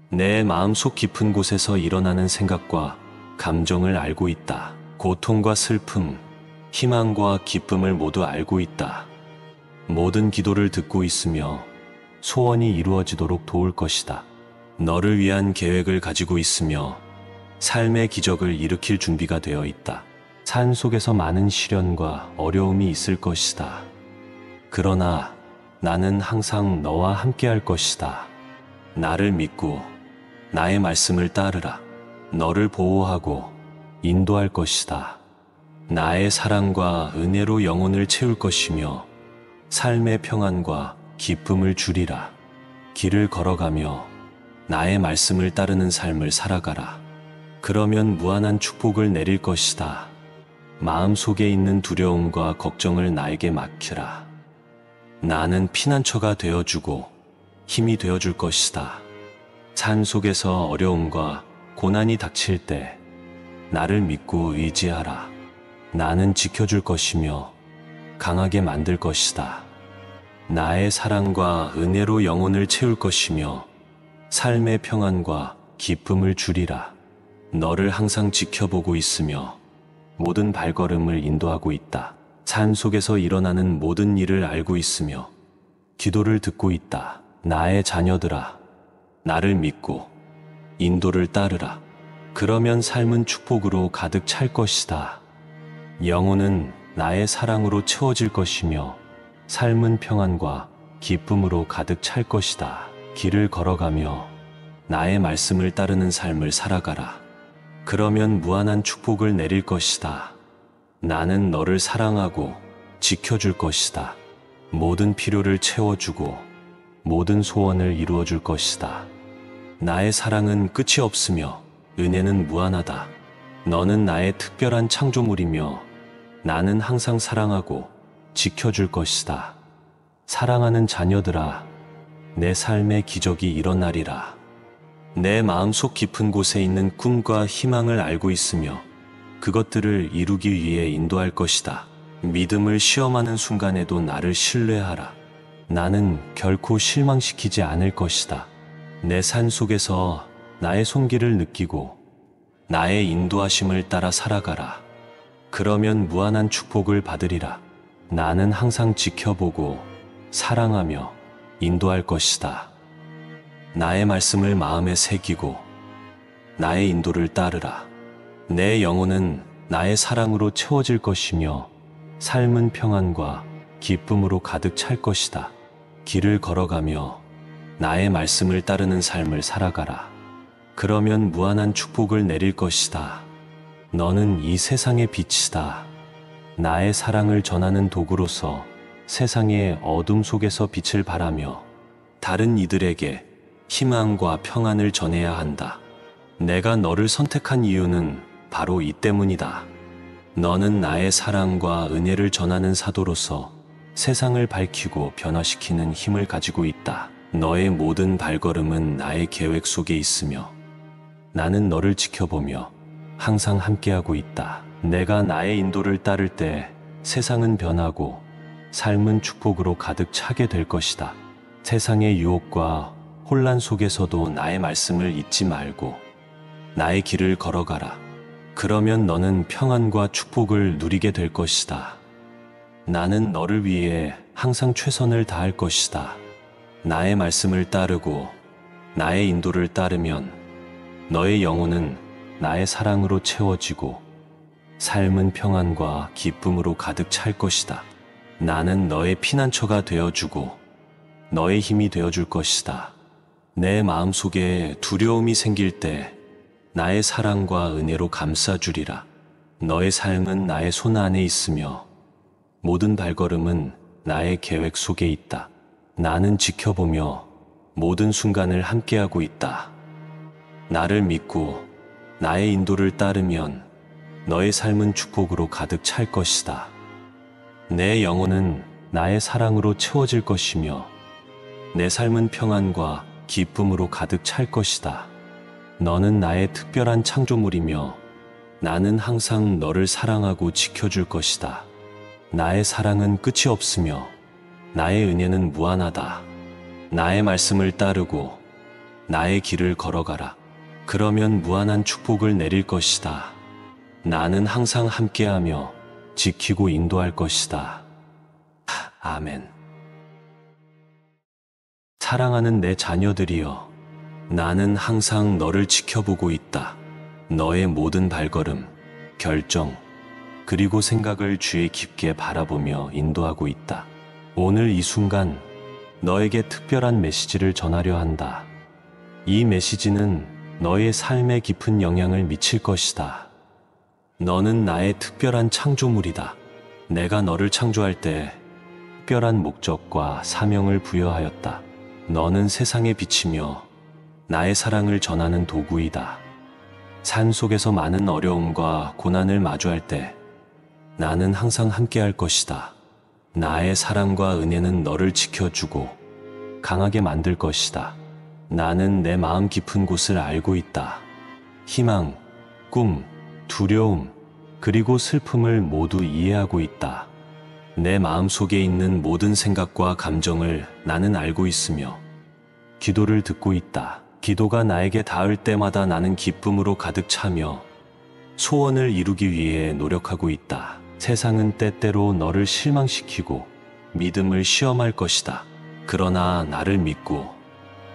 내 마음속 깊은 곳에서 일어나는 생각과 감정을 알고 있다. 고통과 슬픔, 희망과 기쁨을 모두 알고 있다. 모든 기도를 듣고 있으며 소원이 이루어지도록 도울 것이다. 너를 위한 계획을 가지고 있으며 삶의 기적을 일으킬 준비가 되어 있다. 산 속에서 많은 시련과 어려움이 있을 것이다. 그러나 나는 항상 너와 함께 할 것이다. 나를 믿고 나의 말씀을 따르라. 너를 보호하고 인도할 것이다. 나의 사랑과 은혜로 영혼을 채울 것이며 삶의 평안과 기쁨을 주리라. 길을 걸어가며 나의 말씀을 따르는 삶을 살아가라. 그러면 무한한 축복을 내릴 것이다. 마음속에 있는 두려움과 걱정을 나에게 맡기라. 나는 피난처가 되어주고 힘이 되어줄 것이다. 산 속에서 어려움과 고난이 닥칠 때 나를 믿고 의지하라. 나는 지켜줄 것이며 강하게 만들 것이다. 나의 사랑과 은혜로 영혼을 채울 것이며 삶의 평안과 기쁨을 주리라. 너를 항상 지켜보고 있으며 모든 발걸음을 인도하고 있다. 산 속에서 일어나는 모든 일을 알고 있으며 기도를 듣고 있다. 나의 자녀들아, 나를 믿고 인도를 따르라. 그러면 삶은 축복으로 가득 찰 것이다. 영혼은 나의 사랑으로 채워질 것이며 삶은 평안과 기쁨으로 가득 찰 것이다. 길을 걸어가며 나의 말씀을 따르는 삶을 살아가라. 그러면 무한한 축복을 내릴 것이다. 나는 너를 사랑하고 지켜줄 것이다. 모든 필요를 채워주고 모든 소원을 이루어줄 것이다. 나의 사랑은 끝이 없으며 은혜는 무한하다. 너는 나의 특별한 창조물이며 나는 항상 사랑하고 지켜줄 것이다. 사랑하는 자녀들아, 내 삶의 기적이 일어나리라. 내 마음속 깊은 곳에 있는 꿈과 희망을 알고 있으며 그것들을 이루기 위해 인도할 것이다. 믿음을 시험하는 순간에도 나를 신뢰하라. 나는 결코 실망시키지 않을 것이다. 내 산 속에서 나의 손길을 느끼고 나의 인도하심을 따라 살아가라. 그러면 무한한 축복을 받으리라. 나는 항상 지켜보고 사랑하며 인도할 것이다. 나의 말씀을 마음에 새기고 나의 인도를 따르라. 내 영혼은 나의 사랑으로 채워질 것이며 삶은 평안과 기쁨으로 가득 찰 것이다. 길을 걸어가며 나의 말씀을 따르는 삶을 살아가라. 그러면 무한한 축복을 내릴 것이다. 너는 이 세상의 빛이다. 나의 사랑을 전하는 도구로서 세상의 어둠 속에서 빛을 발하며 다른 이들에게 희망과 평안을 전해야 한다. 내가 너를 선택한 이유는 바로 이 때문이다. 너는 나의 사랑과 은혜를 전하는 사도로서 세상을 밝히고 변화시키는 힘을 가지고 있다. 너의 모든 발걸음은 나의 계획 속에 있으며 나는 너를 지켜보며 항상 함께하고 있다. 내가 나의 인도를 따를 때 세상은 변하고 삶은 축복으로 가득 차게 될 것이다. 세상의 유혹과 혼란 속에서도 나의 말씀을 잊지 말고 나의 길을 걸어가라. 그러면 너는 평안과 축복을 누리게 될 것이다. 나는 너를 위해 항상 최선을 다할 것이다. 나의 말씀을 따르고 나의 인도를 따르면 너의 영혼은 나의 사랑으로 채워지고 삶은 평안과 기쁨으로 가득 찰 것이다. 나는 너의 피난처가 되어주고 너의 힘이 되어줄 것이다. 내 마음속에 두려움이 생길 때 나의 사랑과 은혜로 감싸주리라. 너의 삶은 나의 손 안에 있으며 모든 발걸음은 나의 계획 속에 있다. 나는 지켜보며 모든 순간을 함께하고 있다. 나를 믿고 나의 인도를 따르면 너의 삶은 축복으로 가득 찰 것이다. 내 영혼은 나의 사랑으로 채워질 것이며 내 삶은 평안과 기쁨으로 가득 찰 것이다. 너는 나의 특별한 창조물이며 나는 항상 너를 사랑하고 지켜줄 것이다. 나의 사랑은 끝이 없으며 나의 은혜는 무한하다. 나의 말씀을 따르고 나의 길을 걸어가라. 그러면 무한한 축복을 내릴 것이다. 나는 항상 함께하며 지키고 인도할 것이다. 아멘. 사랑하는 내 자녀들이여, 나는 항상 너를 지켜보고 있다. 너의 모든 발걸음, 결정, 그리고 생각을 주의 깊게 바라보며 인도하고 있다. 오늘 이 순간 너에게 특별한 메시지를 전하려 한다. 이 메시지는 너의 삶에 깊은 영향을 미칠 것이다. 너는 나의 특별한 창조물이다. 내가 너를 창조할 때 특별한 목적과 사명을 부여하였다. 너는 세상의 빛이며 나의 사랑을 전하는 도구이다. 산 속에서 많은 어려움과 고난을 마주할 때 나는 항상 함께할 것이다. 나의 사랑과 은혜는 너를 지켜주고 강하게 만들 것이다. 나는 내 마음 깊은 곳을 알고 있다. 희망, 꿈, 두려움, 그리고 슬픔을 모두 이해하고 있다. 내 마음 속에 있는 모든 생각과 감정을 나는 알고 있으며 기도를 듣고 있다. 기도가 나에게 닿을 때마다 나는 기쁨으로 가득 차며 소원을 이루기 위해 노력하고 있다. 세상은 때때로 너를 실망시키고 믿음을 시험할 것이다. 그러나 나를 믿고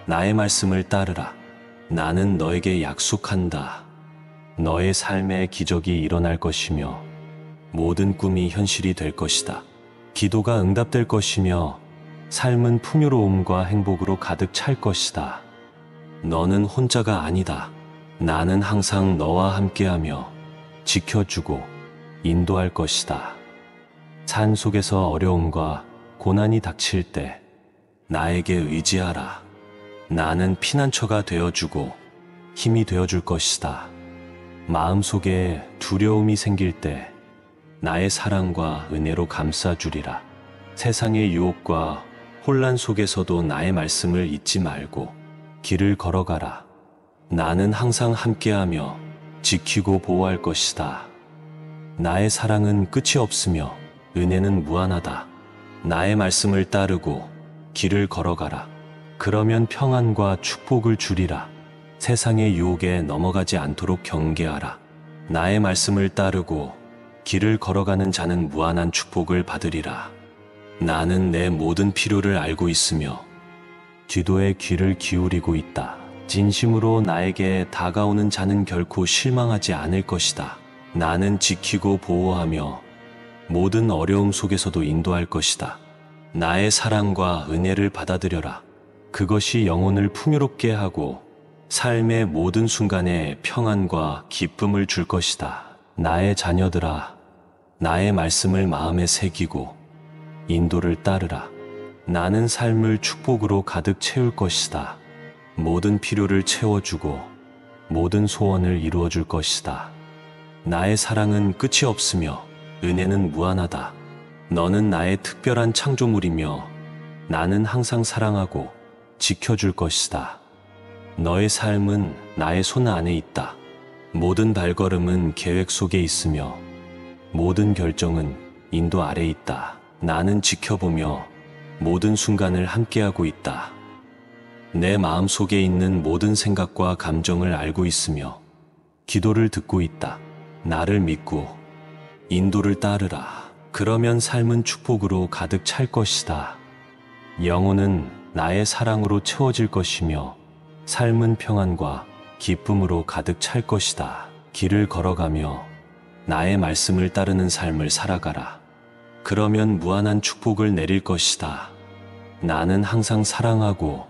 나의 말씀을 따르라. 나는 너에게 약속한다. 너의 삶에 기적이 일어날 것이며 모든 꿈이 현실이 될 것이다. 기도가 응답될 것이며 삶은 풍요로움과 행복으로 가득 찰 것이다. 너는 혼자가 아니다. 나는 항상 너와 함께하며 지켜주고 인도할 것이다. 산 속에서 어려움과 고난이 닥칠 때 나에게 의지하라. 나는 피난처가 되어주고 힘이 되어줄 것이다. 마음속에 두려움이 생길 때 나의 사랑과 은혜로 감싸주리라. 세상의 유혹과 혼란 속에서도 나의 말씀을 잊지 말고 길을 걸어가라. 나는 항상 함께하며 지키고 보호할 것이다. 나의 사랑은 끝이 없으며 은혜는 무한하다. 나의 말씀을 따르고 길을 걸어가라. 그러면 평안과 축복을 주리라. 세상의 유혹에 넘어가지 않도록 경계하라. 나의 말씀을 따르고 길을 걸어가는 자는 무한한 축복을 받으리라. 나는 내 모든 필요를 알고 있으며 기도에 귀를 기울이고 있다. 진심으로 나에게 다가오는 자는 결코 실망하지 않을 것이다. 나는 지키고 보호하며 모든 어려움 속에서도 인도할 것이다. 나의 사랑과 은혜를 받아들여라. 그것이 영혼을 풍요롭게 하고 삶의 모든 순간에 평안과 기쁨을 줄 것이다. 나의 자녀들아, 나의 말씀을 마음에 새기고 인도를 따르라. 나는 삶을 축복으로 가득 채울 것이다. 모든 필요를 채워주고 모든 소원을 이루어줄 것이다. 나의 사랑은 끝이 없으며 은혜는 무한하다. 너는 나의 특별한 창조물이며 나는 항상 사랑하고 지켜줄 것이다. 너의 삶은 나의 손 안에 있다. 모든 발걸음은 계획 속에 있으며 모든 결정은 인도 아래 있다. 나는 지켜보며 모든 순간을 함께하고 있다. 내 마음 속에 있는 모든 생각과 감정을 알고 있으며 기도를 듣고 있다. 나를 믿고 인도를 따르라. 그러면 삶은 축복으로 가득 찰 것이다. 영혼은 나의 사랑으로 채워질 것이며 삶은 평안과 기쁨으로 가득 찰 것이다. 길을 걸어가며 나의 말씀을 따르는 삶을 살아가라. 그러면 무한한 축복을 내릴 것이다. 나는 항상 사랑하고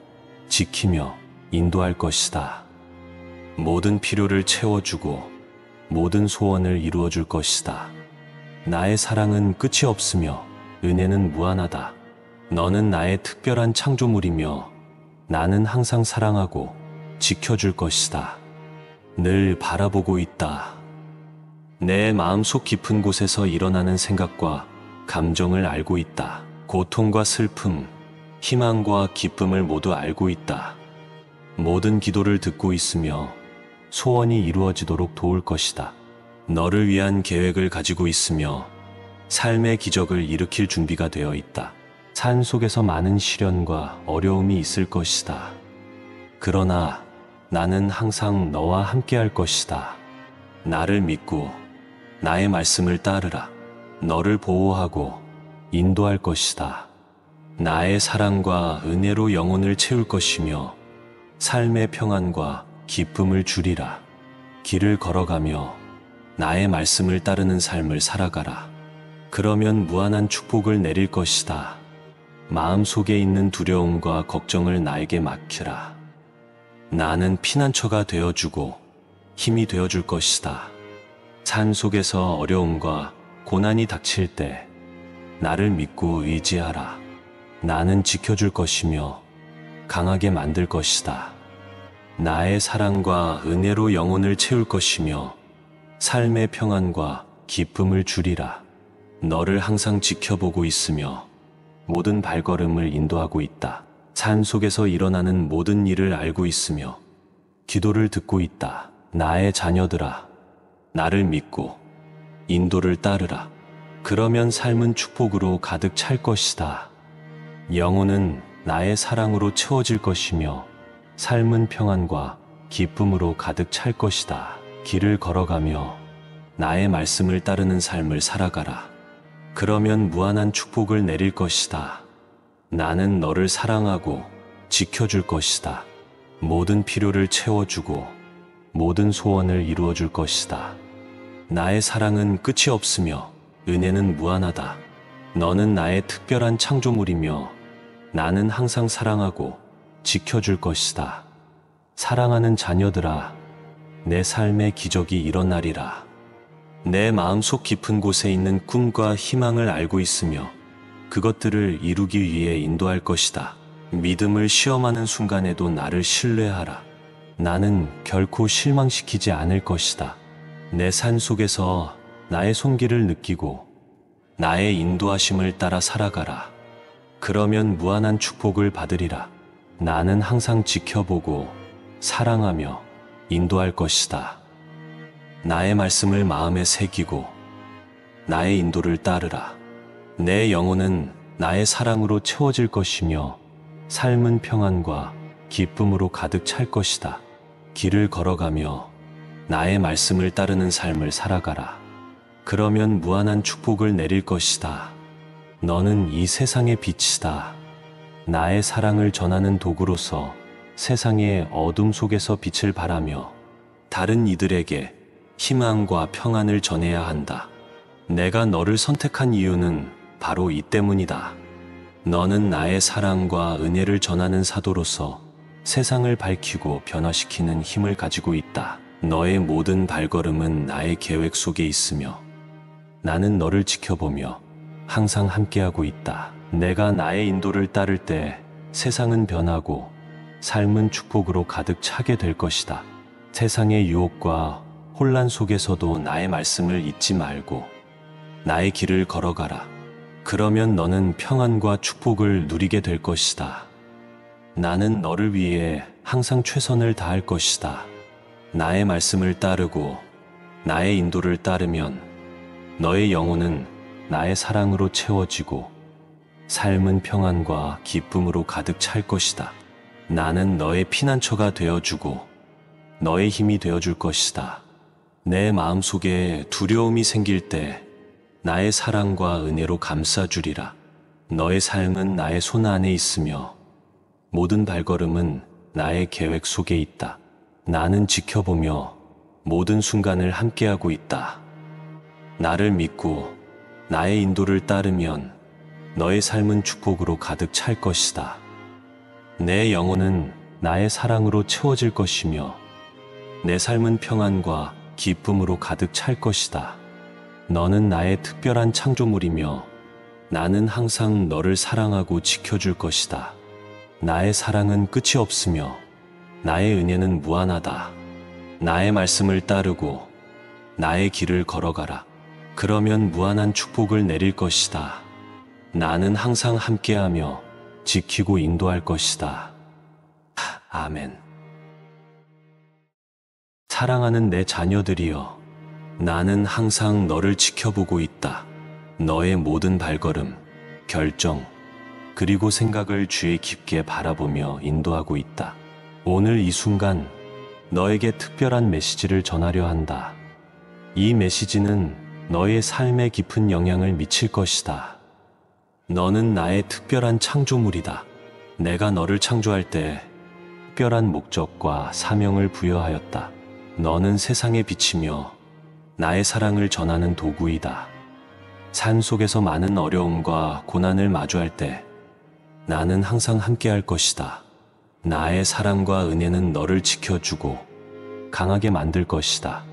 지키며 인도할 것이다. 모든 필요를 채워주고 모든 소원을 이루어줄 것이다. 나의 사랑은 끝이 없으며 은혜는 무한하다. 너는 나의 특별한 창조물이며 나는 항상 사랑하고 지켜줄 것이다. 늘 바라보고 있다. 내 마음속 깊은 곳에서 일어나는 생각과 감정을 알고 있다. 고통과 슬픔, 희망과 기쁨을 모두 알고 있다. 모든 기도를 듣고 있으며 소원이 이루어지도록 도울 것이다. 너를 위한 계획을 가지고 있으며 삶의 기적을 일으킬 준비가 되어 있다. 산 속에서 많은 시련과 어려움이 있을 것이다. 그러나 나는 항상 너와 함께할 것이다. 나를 믿고 나의 말씀을 따르라. 너를 보호하고 인도할 것이다. 나의 사랑과 은혜로 영혼을 채울 것이며 삶의 평안과 기쁨을 주리라. 길을 걸어가며 나의 말씀을 따르는 삶을 살아가라. 그러면 무한한 축복을 내릴 것이다. 마음속에 있는 두려움과 걱정을 나에게 맡기라. 나는 피난처가 되어주고 힘이 되어줄 것이다. 산 속에서 어려움과 고난이 닥칠 때 나를 믿고 의지하라. 나는 지켜줄 것이며 강하게 만들 것이다. 나의 사랑과 은혜로 영혼을 채울 것이며 삶의 평안과 기쁨을 주리라. 너를 항상 지켜보고 있으며 모든 발걸음을 인도하고 있다. 산 속에서 일어나는 모든 일을 알고 있으며 기도를 듣고 있다. 나의 자녀들아, 나를 믿고 인도를 따르라. 그러면 삶은 축복으로 가득 찰 것이다. 영혼은 나의 사랑으로 채워질 것이며 삶은 평안과 기쁨으로 가득 찰 것이다. 길을 걸어가며 나의 말씀을 따르는 삶을 살아가라. 그러면 무한한 축복을 내릴 것이다. 나는 너를 사랑하고 지켜줄 것이다. 모든 필요를 채워주고 모든 소원을 이루어줄 것이다. 나의 사랑은 끝이 없으며 은혜는 무한하다. 너는 나의 특별한 창조물이며 나는 항상 사랑하고 지켜줄 것이다. 사랑하는 자녀들아, 내 삶의 기적이 일어나리라. 내 마음속 깊은 곳에 있는 꿈과 희망을 알고 있으며 그것들을 이루기 위해 인도할 것이다. 믿음을 시험하는 순간에도 나를 신뢰하라. 나는 결코 실망시키지 않을 것이다. 내 삶 속에서 나의 손길을 느끼고 나의 인도하심을 따라 살아가라. 그러면 무한한 축복을 받으리라. 나는 항상 지켜보고 사랑하며 인도할 것이다. 나의 말씀을 마음에 새기고 나의 인도를 따르라. 내 영혼은 나의 사랑으로 채워질 것이며 삶은 평안과 기쁨으로 가득 찰 것이다. 길을 걸어가며 나의 말씀을 따르는 삶을 살아가라. 그러면 무한한 축복을 내릴 것이다. 너는 이 세상의 빛이다. 나의 사랑을 전하는 도구로서 세상의 어둠 속에서 빛을 발하며 다른 이들에게 희망과 평안을 전해야 한다. 내가 너를 선택한 이유는 바로 이 때문이다. 너는 나의 사랑과 은혜를 전하는 사도로서 세상을 밝히고 변화시키는 힘을 가지고 있다. 너의 모든 발걸음은 나의 계획 속에 있으며 나는 너를 지켜보며 항상 함께하고 있다. 내가 나의 인도를 따를 때 세상은 변하고 삶은 축복으로 가득 차게 될 것이다. 세상의 유혹과 혼란 속에서도 나의 말씀을 잊지 말고 나의 길을 걸어가라. 그러면 너는 평안과 축복을 누리게 될 것이다. 나는 너를 위해 항상 최선을 다할 것이다. 나의 말씀을 따르고 나의 인도를 따르면 너의 영혼은 나의 사랑으로 채워지고 삶은 평안과 기쁨으로 가득 찰 것이다. 나는 너의 피난처가 되어주고 너의 힘이 되어줄 것이다. 내 마음속에 두려움이 생길 때 나의 사랑과 은혜로 감싸주리라. 너의 삶은 나의 손 안에 있으며 모든 발걸음은 나의 계획 속에 있다. 나는 지켜보며 모든 순간을 함께하고 있다. 나를 믿고 나의 인도를 따르면 너의 삶은 축복으로 가득 찰 것이다. 내 영혼은 나의 사랑으로 채워질 것이며 내 삶은 평안과 기쁨으로 가득 찰 것이다. 너는 나의 특별한 창조물이며 나는 항상 너를 사랑하고 지켜줄 것이다. 나의 사랑은 끝이 없으며 나의 은혜는 무한하다. 나의 말씀을 따르고 나의 길을 걸어가라. 그러면 무한한 축복을 내릴 것이다. 나는 항상 함께하며 지키고 인도할 것이다. 아멘. 사랑하는 내 자녀들이여, 나는 항상 너를 지켜보고 있다. 너의 모든 발걸음, 결정, 그리고 생각을 주의 깊게 바라보며 인도하고 있다. 오늘 이 순간 너에게 특별한 메시지를 전하려 한다. 이 메시지는 너의 삶에 깊은 영향을 미칠 것이다. 너는 나의 특별한 창조물이다. 내가 너를 창조할 때 특별한 목적과 사명을 부여하였다. 너는 세상의 빛이며 나의 사랑을 전하는 도구이다. 삶 속에서 많은 어려움과 고난을 마주할 때 나는 항상 함께할 것이다. 나의 사랑과 은혜는 너를 지켜주고 강하게 만들 것이다.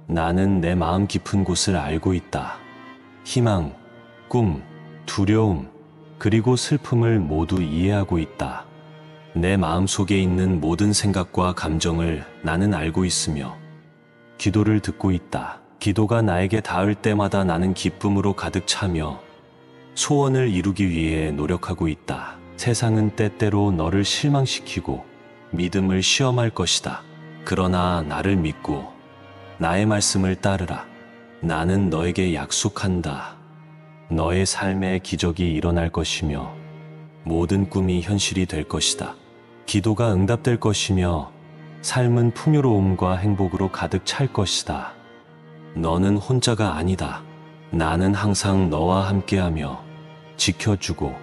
나는 내 마음 깊은 곳을 알고 있다. 희망, 꿈, 두려움, 그리고 슬픔을 모두 이해하고 있다. 내 마음 속에 있는 모든 생각과 감정을 나는 알고 있으며 기도를 듣고 있다. 기도가 나에게 닿을 때마다 나는 기쁨으로 가득 차며 소원을 이루기 위해 노력하고 있다. 세상은 때때로 너를 실망시키고 믿음을 시험할 것이다. 그러나 나를 믿고 나의 말씀을 따르라. 나는 너에게 약속한다. 너의 삶에 기적이 일어날 것이며 모든 꿈이 현실이 될 것이다. 기도가 응답될 것이며 삶은 풍요로움과 행복으로 가득 찰 것이다. 너는 혼자가 아니다. 나는 항상 너와 함께하며 지켜주고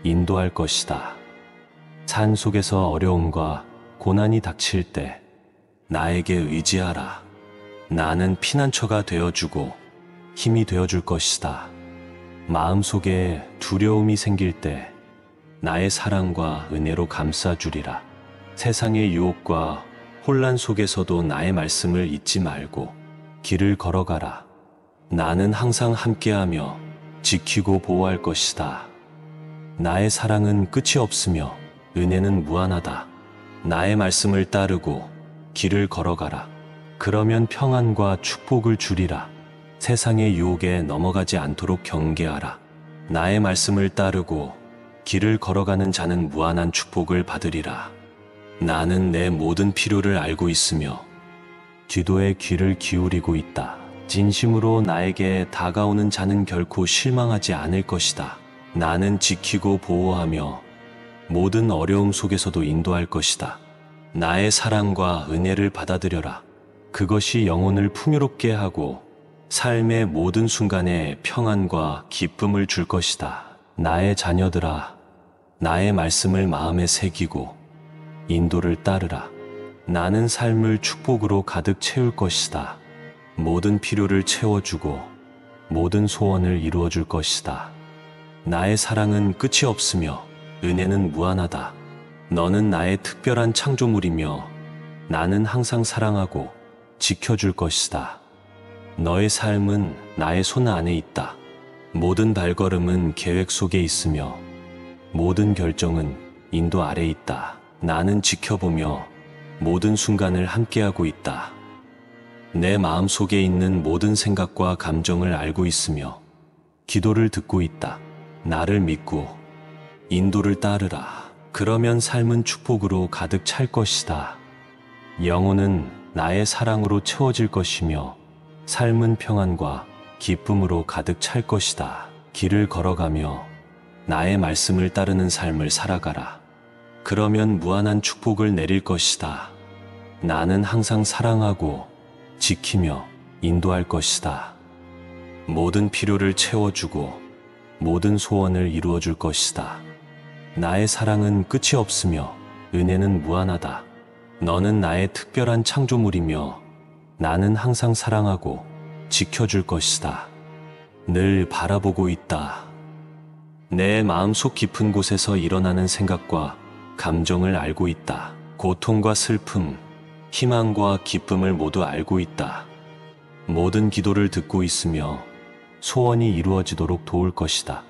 인도할 것이다. 산 속에서 어려움과 고난이 닥칠 때 나에게 의지하라. 나는 피난처가 되어주고 힘이 되어줄 것이다. 마음속에 두려움이 생길 때 나의 사랑과 은혜로 감싸주리라. 세상의 유혹과 혼란 속에서도 나의 말씀을 잊지 말고 길을 걸어가라. 나는 항상 함께하며 지키고 보호할 것이다. 나의 사랑은 끝이 없으며 은혜는 무한하다. 나의 말씀을 따르고 길을 걸어가라. 그러면 평안과 축복을 주리라. 세상의 유혹에 넘어가지 않도록 경계하라. 나의 말씀을 따르고 길을 걸어가는 자는 무한한 축복을 받으리라. 나는 내 모든 필요를 알고 있으며 기도에 귀를 기울이고 있다. 진심으로 나에게 다가오는 자는 결코 실망하지 않을 것이다. 나는 지키고 보호하며 모든 어려움 속에서도 인도할 것이다. 나의 사랑과 은혜를 받아들여라. 그것이 영혼을 풍요롭게 하고 삶의 모든 순간에 평안과 기쁨을 줄 것이다. 나의 자녀들아, 나의 말씀을 마음에 새기고 인도를 따르라. 나는 삶을 축복으로 가득 채울 것이다. 모든 필요를 채워주고 모든 소원을 이루어줄 것이다. 나의 사랑은 끝이 없으며 은혜는 무한하다. 너는 나의 특별한 창조물이며 나는 항상 사랑하고 지켜줄 것이다. 너의 삶은 나의 손 안에 있다. 모든 발걸음은 계획 속에 있으며 모든 결정은 인도 아래 있다. 나는 지켜보며 모든 순간을 함께하고 있다. 내 마음 속에 있는 모든 생각과 감정을 알고 있으며 기도를 듣고 있다. 나를 믿고 인도를 따르라. 그러면 삶은 축복으로 가득 찰 것이다. 영혼은 나의 사랑으로 채워질 것이며 삶은 평안과 기쁨으로 가득 찰 것이다. 길을 걸어가며 나의 말씀을 따르는 삶을 살아가라. 그러면 무한한 축복을 내릴 것이다. 나는 항상 사랑하고 지키며 인도할 것이다. 모든 필요를 채워주고 모든 소원을 이루어줄 것이다. 나의 사랑은 끝이 없으며 은혜는 무한하다. 너는 나의 특별한 창조물이며 나는 항상 사랑하고 지켜줄 것이다. 늘 바라보고 있다. 내 마음속 깊은 곳에서 일어나는 생각과 감정을 알고 있다. 고통과 슬픔, 희망과 기쁨을 모두 알고 있다. 모든 기도를 듣고 있으며 소원이 이루어지도록 도울 것이다.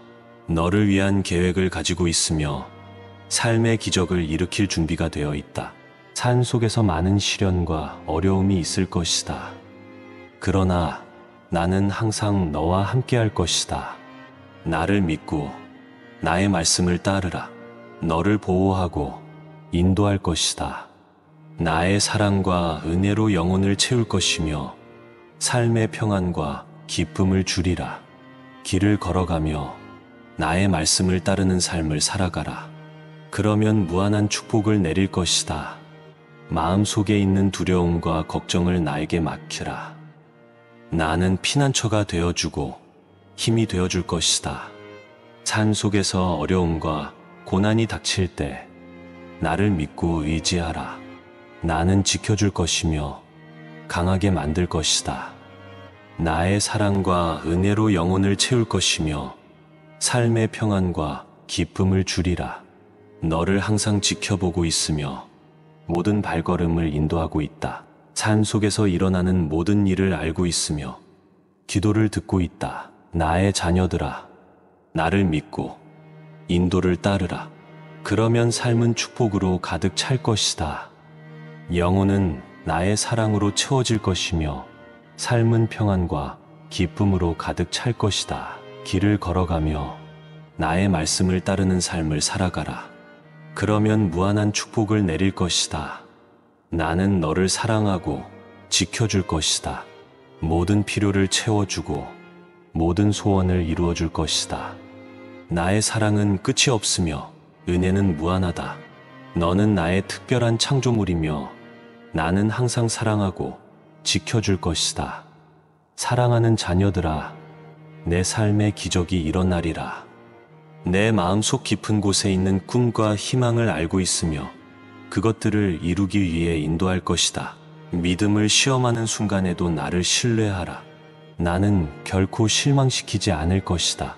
너를 위한 계획을 가지고 있으며 삶의 기적을 일으킬 준비가 되어 있다. 삶 속에서 많은 시련과 어려움이 있을 것이다. 그러나 나는 항상 너와 함께 할 것이다. 나를 믿고 나의 말씀을 따르라. 너를 보호하고 인도할 것이다. 나의 사랑과 은혜로 영혼을 채울 것이며 삶의 평안과 기쁨을 주리라. 길을 걸어가며 나의 말씀을 따르는 삶을 살아가라. 그러면 무한한 축복을 내릴 것이다. 마음속에 있는 두려움과 걱정을 나에게 맡기라. 나는 피난처가 되어주고 힘이 되어줄 것이다. 산 속에서 어려움과 고난이 닥칠 때 나를 믿고 의지하라. 나는 지켜줄 것이며 강하게 만들 것이다. 나의 사랑과 은혜로 영혼을 채울 것이며 삶의 평안과 기쁨을 주리라. 너를 항상 지켜보고 있으며 모든 발걸음을 인도하고 있다. 산 속에서 일어나는 모든 일을 알고 있으며 기도를 듣고 있다. 나의 자녀들아, 나를 믿고 인도를 따르라. 그러면 삶은 축복으로 가득 찰 것이다. 영혼은 나의 사랑으로 채워질 것이며 삶은 평안과 기쁨으로 가득 찰 것이다. 길을 걸어가며 나의 말씀을 따르는 삶을 살아가라. 그러면 무한한 축복을 내릴 것이다. 나는 너를 사랑하고 지켜줄 것이다. 모든 필요를 채워주고 모든 소원을 이루어줄 것이다. 나의 사랑은 끝이 없으며 은혜는 무한하다. 너는 나의 특별한 창조물이며 나는 항상 사랑하고 지켜줄 것이다. 사랑하는 자녀들아, 내 삶의 기적이 일어나리라. 내 마음속 깊은 곳에 있는 꿈과 희망을 알고 있으며 그것들을 이루기 위해 인도할 것이다. 믿음을 시험하는 순간에도 나를 신뢰하라. 나는 결코 실망시키지 않을 것이다.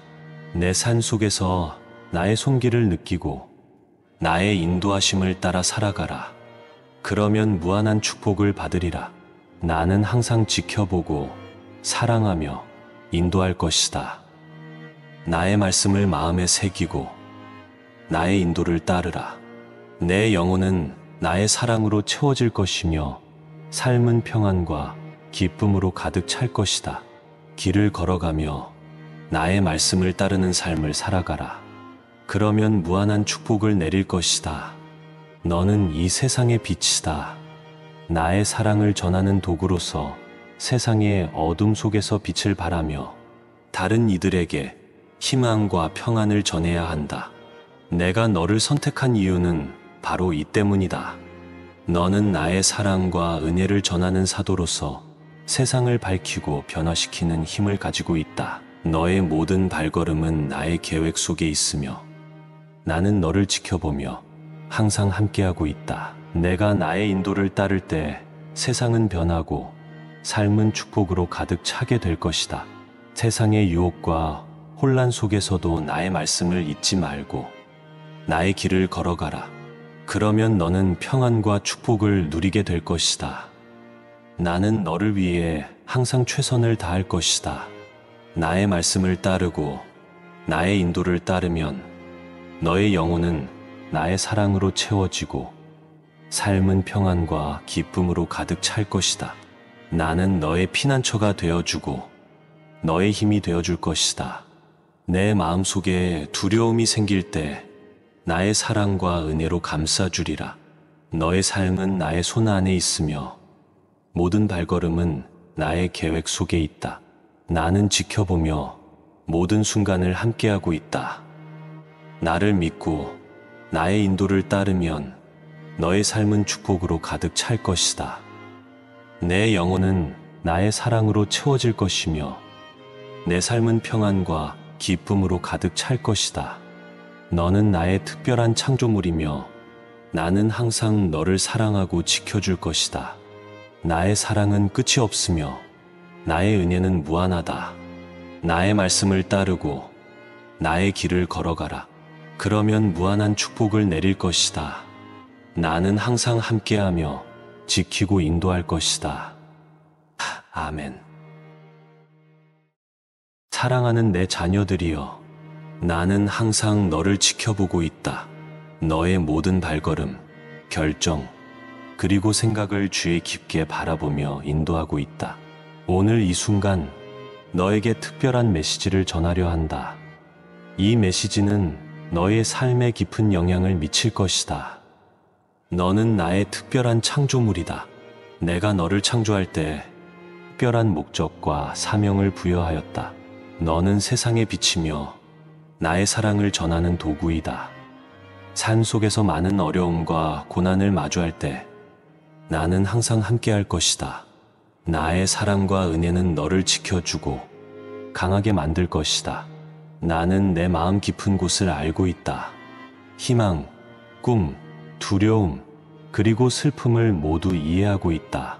내 산 속에서 나의 손길을 느끼고 나의 인도하심을 따라 살아가라. 그러면 무한한 축복을 받으리라. 나는 항상 지켜보고 사랑하며 인도할 것이다. 나의 말씀을 마음에 새기고 나의 인도를 따르라. 내 영혼은 나의 사랑으로 채워질 것이며 삶은 평안과 기쁨으로 가득 찰 것이다. 길을 걸어가며 나의 말씀을 따르는 삶을 살아가라. 그러면 무한한 축복을 내릴 것이다. 너는 이 세상의 빛이다. 나의 사랑을 전하는 도구로서 세상의 어둠 속에서 빛을 발하며 다른 이들에게 희망과 평안을 전해야 한다. 내가 너를 선택한 이유는 바로 이 때문이다. 너는 나의 사랑과 은혜를 전하는 사도로서 세상을 밝히고 변화시키는 힘을 가지고 있다. 너의 모든 발걸음은 나의 계획 속에 있으며 나는 너를 지켜보며 항상 함께하고 있다. 내가 나의 인도를 따를 때 세상은 변하고 삶은 축복으로 가득 차게 될 것이다. 세상의 유혹과 혼란 속에서도 나의 말씀을 잊지 말고 나의 길을 걸어가라. 그러면 너는 평안과 축복을 누리게 될 것이다. 나는 너를 위해 항상 최선을 다할 것이다. 나의 말씀을 따르고 나의 인도를 따르면 너의 영혼은 나의 사랑으로 채워지고 삶은 평안과 기쁨으로 가득 찰 것이다. 나는 너의 피난처가 되어주고 너의 힘이 되어줄 것이다. 내 마음속에 두려움이 생길 때 나의 사랑과 은혜로 감싸주리라. 너의 삶은 나의 손 안에 있으며 모든 발걸음은 나의 계획 속에 있다. 나는 지켜보며 모든 순간을 함께하고 있다. 나를 믿고 나의 인도를 따르면 너의 삶은 축복으로 가득 찰 것이다. 내 영혼은 나의 사랑으로 채워질 것이며 내 삶은 평안과 기쁨으로 가득 찰 것이다. 너는 나의 특별한 창조물이며 나는 항상 너를 사랑하고 지켜줄 것이다. 나의 사랑은 끝이 없으며 나의 은혜는 무한하다. 나의 말씀을 따르고 나의 길을 걸어가라. 그러면 무한한 축복을 내릴 것이다. 나는 항상 함께하며 지키고 인도할 것이다. 아멘. 사랑하는 내 자녀들이여, 나는 항상 너를 지켜보고 있다. 너의 모든 발걸음, 결정, 그리고 생각을 주의 깊게 바라보며 인도하고 있다. 오늘 이 순간 너에게 특별한 메시지를 전하려 한다. 이 메시지는 너의 삶에 깊은 영향을 미칠 것이다. 너는 나의 특별한 창조물이다. 내가 너를 창조할 때 특별한 목적과 사명을 부여하였다. 너는 세상의 빛이며 나의 사랑을 전하는 도구이다. 삶 속에서 많은 어려움과 고난을 마주할 때 나는 항상 함께할 것이다. 나의 사랑과 은혜는 너를 지켜주고 강하게 만들 것이다. 나는 내 마음 깊은 곳을 알고 있다. 희망, 꿈, 두려움, 그리고 슬픔을 모두 이해하고 있다.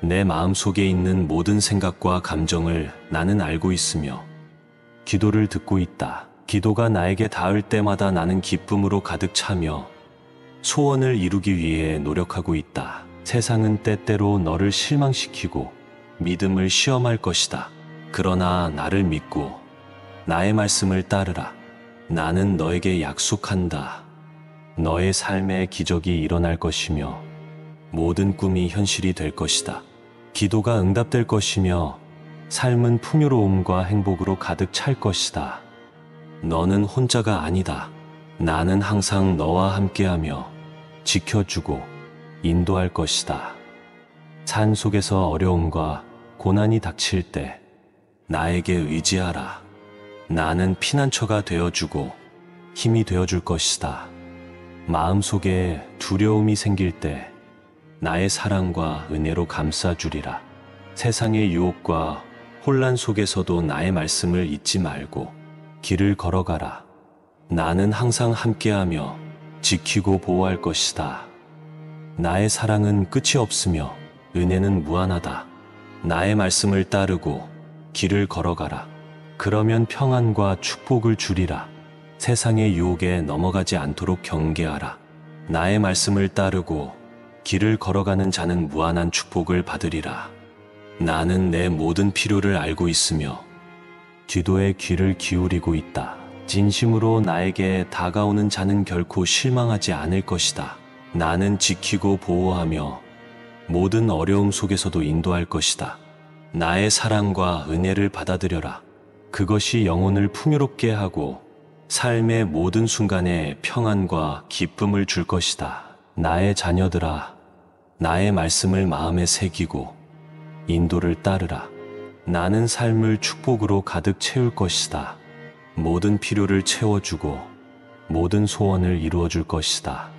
내 마음 속에 있는 모든 생각과 감정을 나는 알고 있으며 기도를 듣고 있다. 기도가 나에게 닿을 때마다 나는 기쁨으로 가득 차며 소원을 이루기 위해 노력하고 있다. 세상은 때때로 너를 실망시키고 믿음을 시험할 것이다. 그러나 나를 믿고 나의 말씀을 따르라. 나는 너에게 약속한다. 너의 삶에 기적이 일어날 것이며 모든 꿈이 현실이 될 것이다. 기도가 응답될 것이며 삶은 풍요로움과 행복으로 가득 찰 것이다. 너는 혼자가 아니다. 나는 항상 너와 함께하며 지켜주고 인도할 것이다. 산 속에서 어려움과 고난이 닥칠 때 나에게 의지하라. 나는 피난처가 되어주고 힘이 되어줄 것이다. 마음속에 두려움이 생길 때 나의 사랑과 은혜로 감싸주리라. 세상의 유혹과 혼란 속에서도 나의 말씀을 잊지 말고 길을 걸어가라. 나는 항상 함께하며 지키고 보호할 것이다. 나의 사랑은 끝이 없으며 은혜는 무한하다. 나의 말씀을 따르고 길을 걸어가라. 그러면 평안과 축복을 주리라. 세상의 유혹에 넘어가지 않도록 경계하라. 나의 말씀을 따르고 길을 걸어가는 자는 무한한 축복을 받으리라. 나는 내 모든 필요를 알고 있으며 기도에 귀를 기울이고 있다. 진심으로 나에게 다가오는 자는 결코 실망하지 않을 것이다. 나는 지키고 보호하며 모든 어려움 속에서도 인도할 것이다. 나의 사랑과 은혜를 받아들여라. 그것이 영혼을 풍요롭게 하고 삶의 모든 순간에 평안과 기쁨을 줄 것이다. 나의 자녀들아, 나의 말씀을 마음에 새기고 인도를 따르라. 나는 삶을 축복으로 가득 채울 것이다. 모든 필요를 채워주고 모든 소원을 이루어줄 것이다.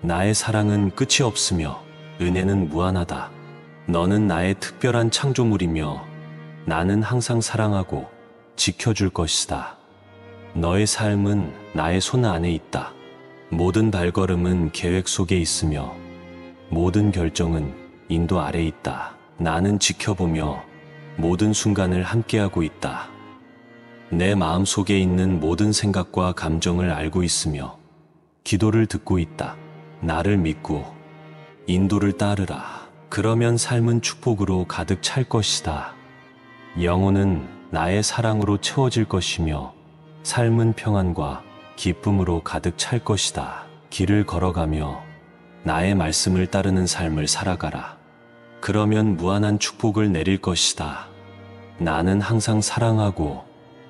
나의 사랑은 끝이 없으며 은혜는 무한하다. 너는 나의 특별한 창조물이며 나는 항상 사랑하고 지켜줄 것이다. 너의 삶은 나의 손 안에 있다. 모든 발걸음은 계획 속에 있으며 모든 결정은 인도 아래 있다. 나는 지켜보며 모든 순간을 함께하고 있다. 내 마음 속에 있는 모든 생각과 감정을 알고 있으며 기도를 듣고 있다. 나를 믿고 인도를 따르라. 그러면 삶은 축복으로 가득 찰 것이다. 영혼은 나의 사랑으로 채워질 것이며 삶은 평안과 기쁨으로 가득 찰 것이다. 길을 걸어가며 나의 말씀을 따르는 삶을 살아가라. 그러면 무한한 축복을 내릴 것이다. 나는 항상 사랑하고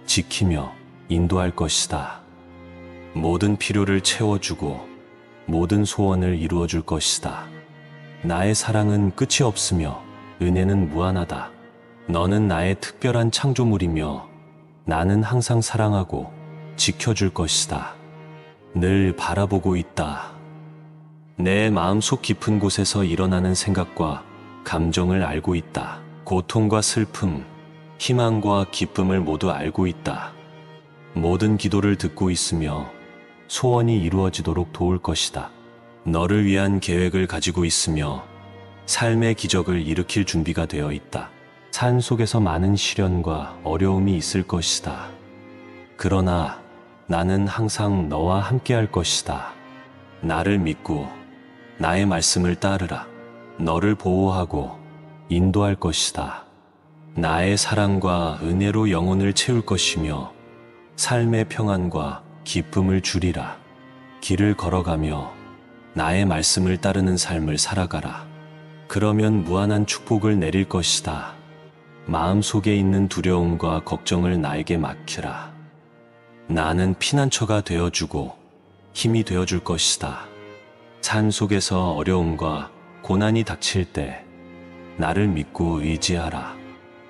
지키며 인도할 것이다. 모든 필요를 채워주고 모든 소원을 이루어줄 것이다. 나의 사랑은 끝이 없으며 은혜는 무한하다. 너는 나의 특별한 창조물이며 나는 항상 사랑하고 지켜줄 것이다. 늘 바라보고 있다. 내 마음속 깊은 곳에서 일어나는 생각과 감정을 알고 있다. 고통과 슬픔, 희망과 기쁨을 모두 알고 있다. 모든 기도를 듣고 있으며 소원이 이루어지도록 도울 것이다. 너를 위한 계획을 가지고 있으며 삶의 기적을 일으킬 준비가 되어 있다. 삶 속에서 많은 시련과 어려움이 있을 것이다. 그러나 나는 항상 너와 함께 할 것이다. 나를 믿고 나의 말씀을 따르라. 너를 보호하고 인도할 것이다. 나의 사랑과 은혜로 영혼을 채울 것이며 삶의 평안과 기쁨을 주리라. 길을 걸어가며 나의 말씀을 따르는 삶을 살아가라. 그러면 무한한 축복을 내릴 것이다. 마음속에 있는 두려움과 걱정을 나에게 맡기라. 나는 피난처가 되어주고 힘이 되어줄 것이다. 삶 속에서 어려움과 고난이 닥칠 때 나를 믿고 의지하라.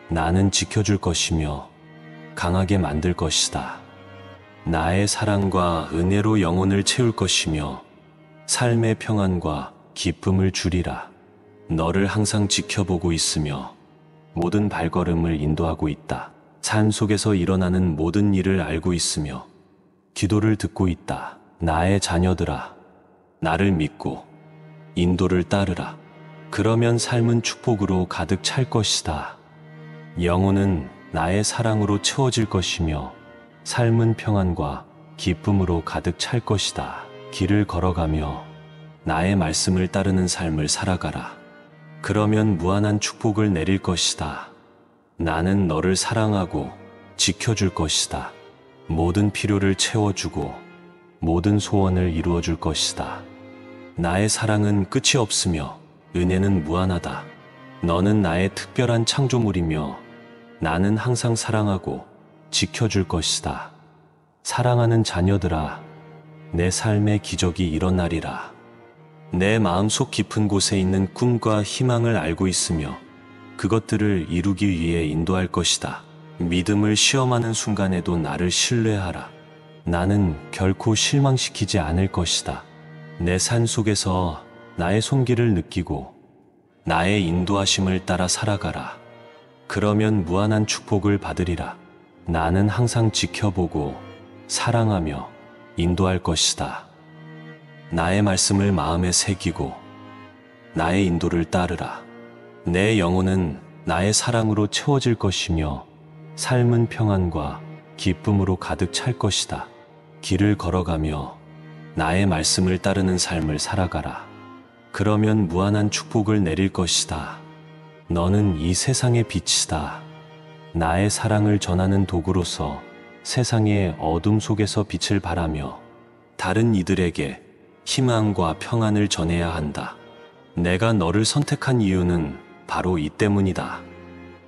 나는 지켜줄 것이며 강하게 만들 것이다. 나의 사랑과 은혜로 영혼을 채울 것이며 삶의 평안과 기쁨을 주리라. 너를 항상 지켜보고 있으며 모든 발걸음을 인도하고 있다. 삶 속에서 일어나는 모든 일을 알고 있으며 기도를 듣고 있다. 나의 자녀들아, 나를 믿고 인도를 따르라. 그러면 삶은 축복으로 가득 찰 것이다. 영혼은 나의 사랑으로 채워질 것이며 삶은 평안과 기쁨으로 가득 찰 것이다. 길을 걸어가며 나의 말씀을 따르는 삶을 살아가라. 그러면 무한한 축복을 내릴 것이다. 나는 너를 사랑하고 지켜줄 것이다. 모든 필요를 채워주고 모든 소원을 이루어줄 것이다. 나의 사랑은 끝이 없으며 은혜는 무한하다. 너는 나의 특별한 창조물이며 나는 항상 사랑하고 지켜줄 것이다. 사랑하는 자녀들아, 내 삶의 기적이 일어나리라. 내 마음속 깊은 곳에 있는 꿈과 희망을 알고 있으며 그것들을 이루기 위해 인도할 것이다. 믿음을 시험하는 순간에도 나를 신뢰하라. 나는 결코 실망시키지 않을 것이다. 내 산 속에서 나의 손길을 느끼고 나의 인도하심을 따라 살아가라. 그러면 무한한 축복을 받으리라. 나는 항상 지켜보고 사랑하며 인도할 것이다. 나의 말씀을 마음에 새기고 나의 인도를 따르라. 내 영혼은 나의 사랑으로 채워질 것이며 삶은 평안과 기쁨으로 가득 찰 것이다. 길을 걸어가며 나의 말씀을 따르는 삶을 살아가라. 그러면 무한한 축복을 내릴 것이다. 너는 이 세상의 빛이다. 나의 사랑을 전하는 도구로서 세상의 어둠 속에서 빛을 발하며 다른 이들에게 희망과 평안을 전해야 한다. 내가 너를 선택한 이유는 바로 이 때문이다.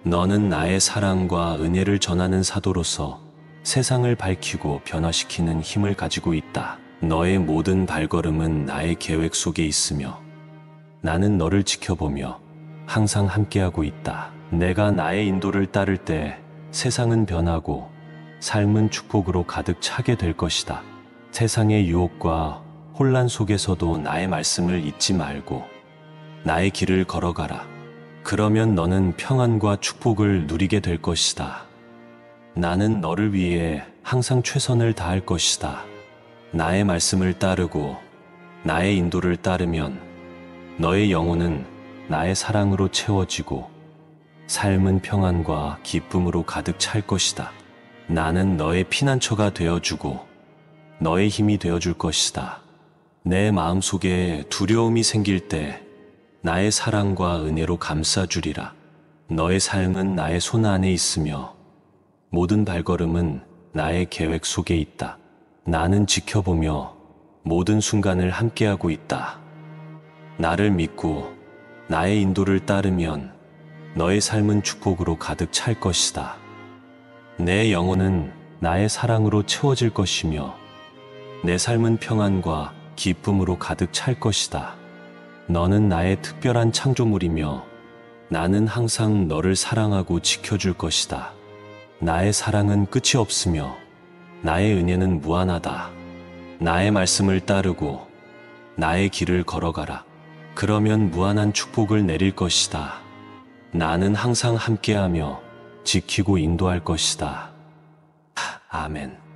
너는 나의 사랑과 은혜를 전하는 사도로서 세상을 밝히고 변화시키는 힘을 가지고 있다. 너의 모든 발걸음은 나의 계획 속에 있으며 나는 너를 지켜보며 항상 함께하고 있다. 내가 나의 인도를 따를 때 세상은 변하고 삶은 축복으로 가득 차게 될 것이다. 세상의 유혹과 혼란 속에서도 나의 말씀을 잊지 말고 나의 길을 걸어가라. 그러면 너는 평안과 축복을 누리게 될 것이다. 나는 너를 위해 항상 최선을 다할 것이다. 나의 말씀을 따르고 나의 인도를 따르면 너의 영혼은 나의 사랑으로 채워지고 삶은 평안과 기쁨으로 가득 찰 것이다. 나는 너의 피난처가 되어주고 너의 힘이 되어줄 것이다. 내 마음속에 두려움이 생길 때 나의 사랑과 은혜로 감싸주리라. 너의 삶은 나의 손 안에 있으며 모든 발걸음은 나의 계획 속에 있다. 나는 지켜보며 모든 순간을 함께하고 있다. 나를 믿고 나의 인도를 따르면 너의 삶은 축복으로 가득 찰 것이다. 내 영혼은 나의 사랑으로 채워질 것이며 내 삶은 평안과 기쁨으로 가득 찰 것이다. 너는 나의 특별한 창조물이며 나는 항상 너를 사랑하고 지켜줄 것이다. 나의 사랑은 끝이 없으며 나의 은혜는 무한하다. 나의 말씀을 따르고 나의 길을 걸어가라. 그러면 무한한 축복을 내릴 것이다. 나는 항상 함께하며 지키고 인도할 것이다. 아멘.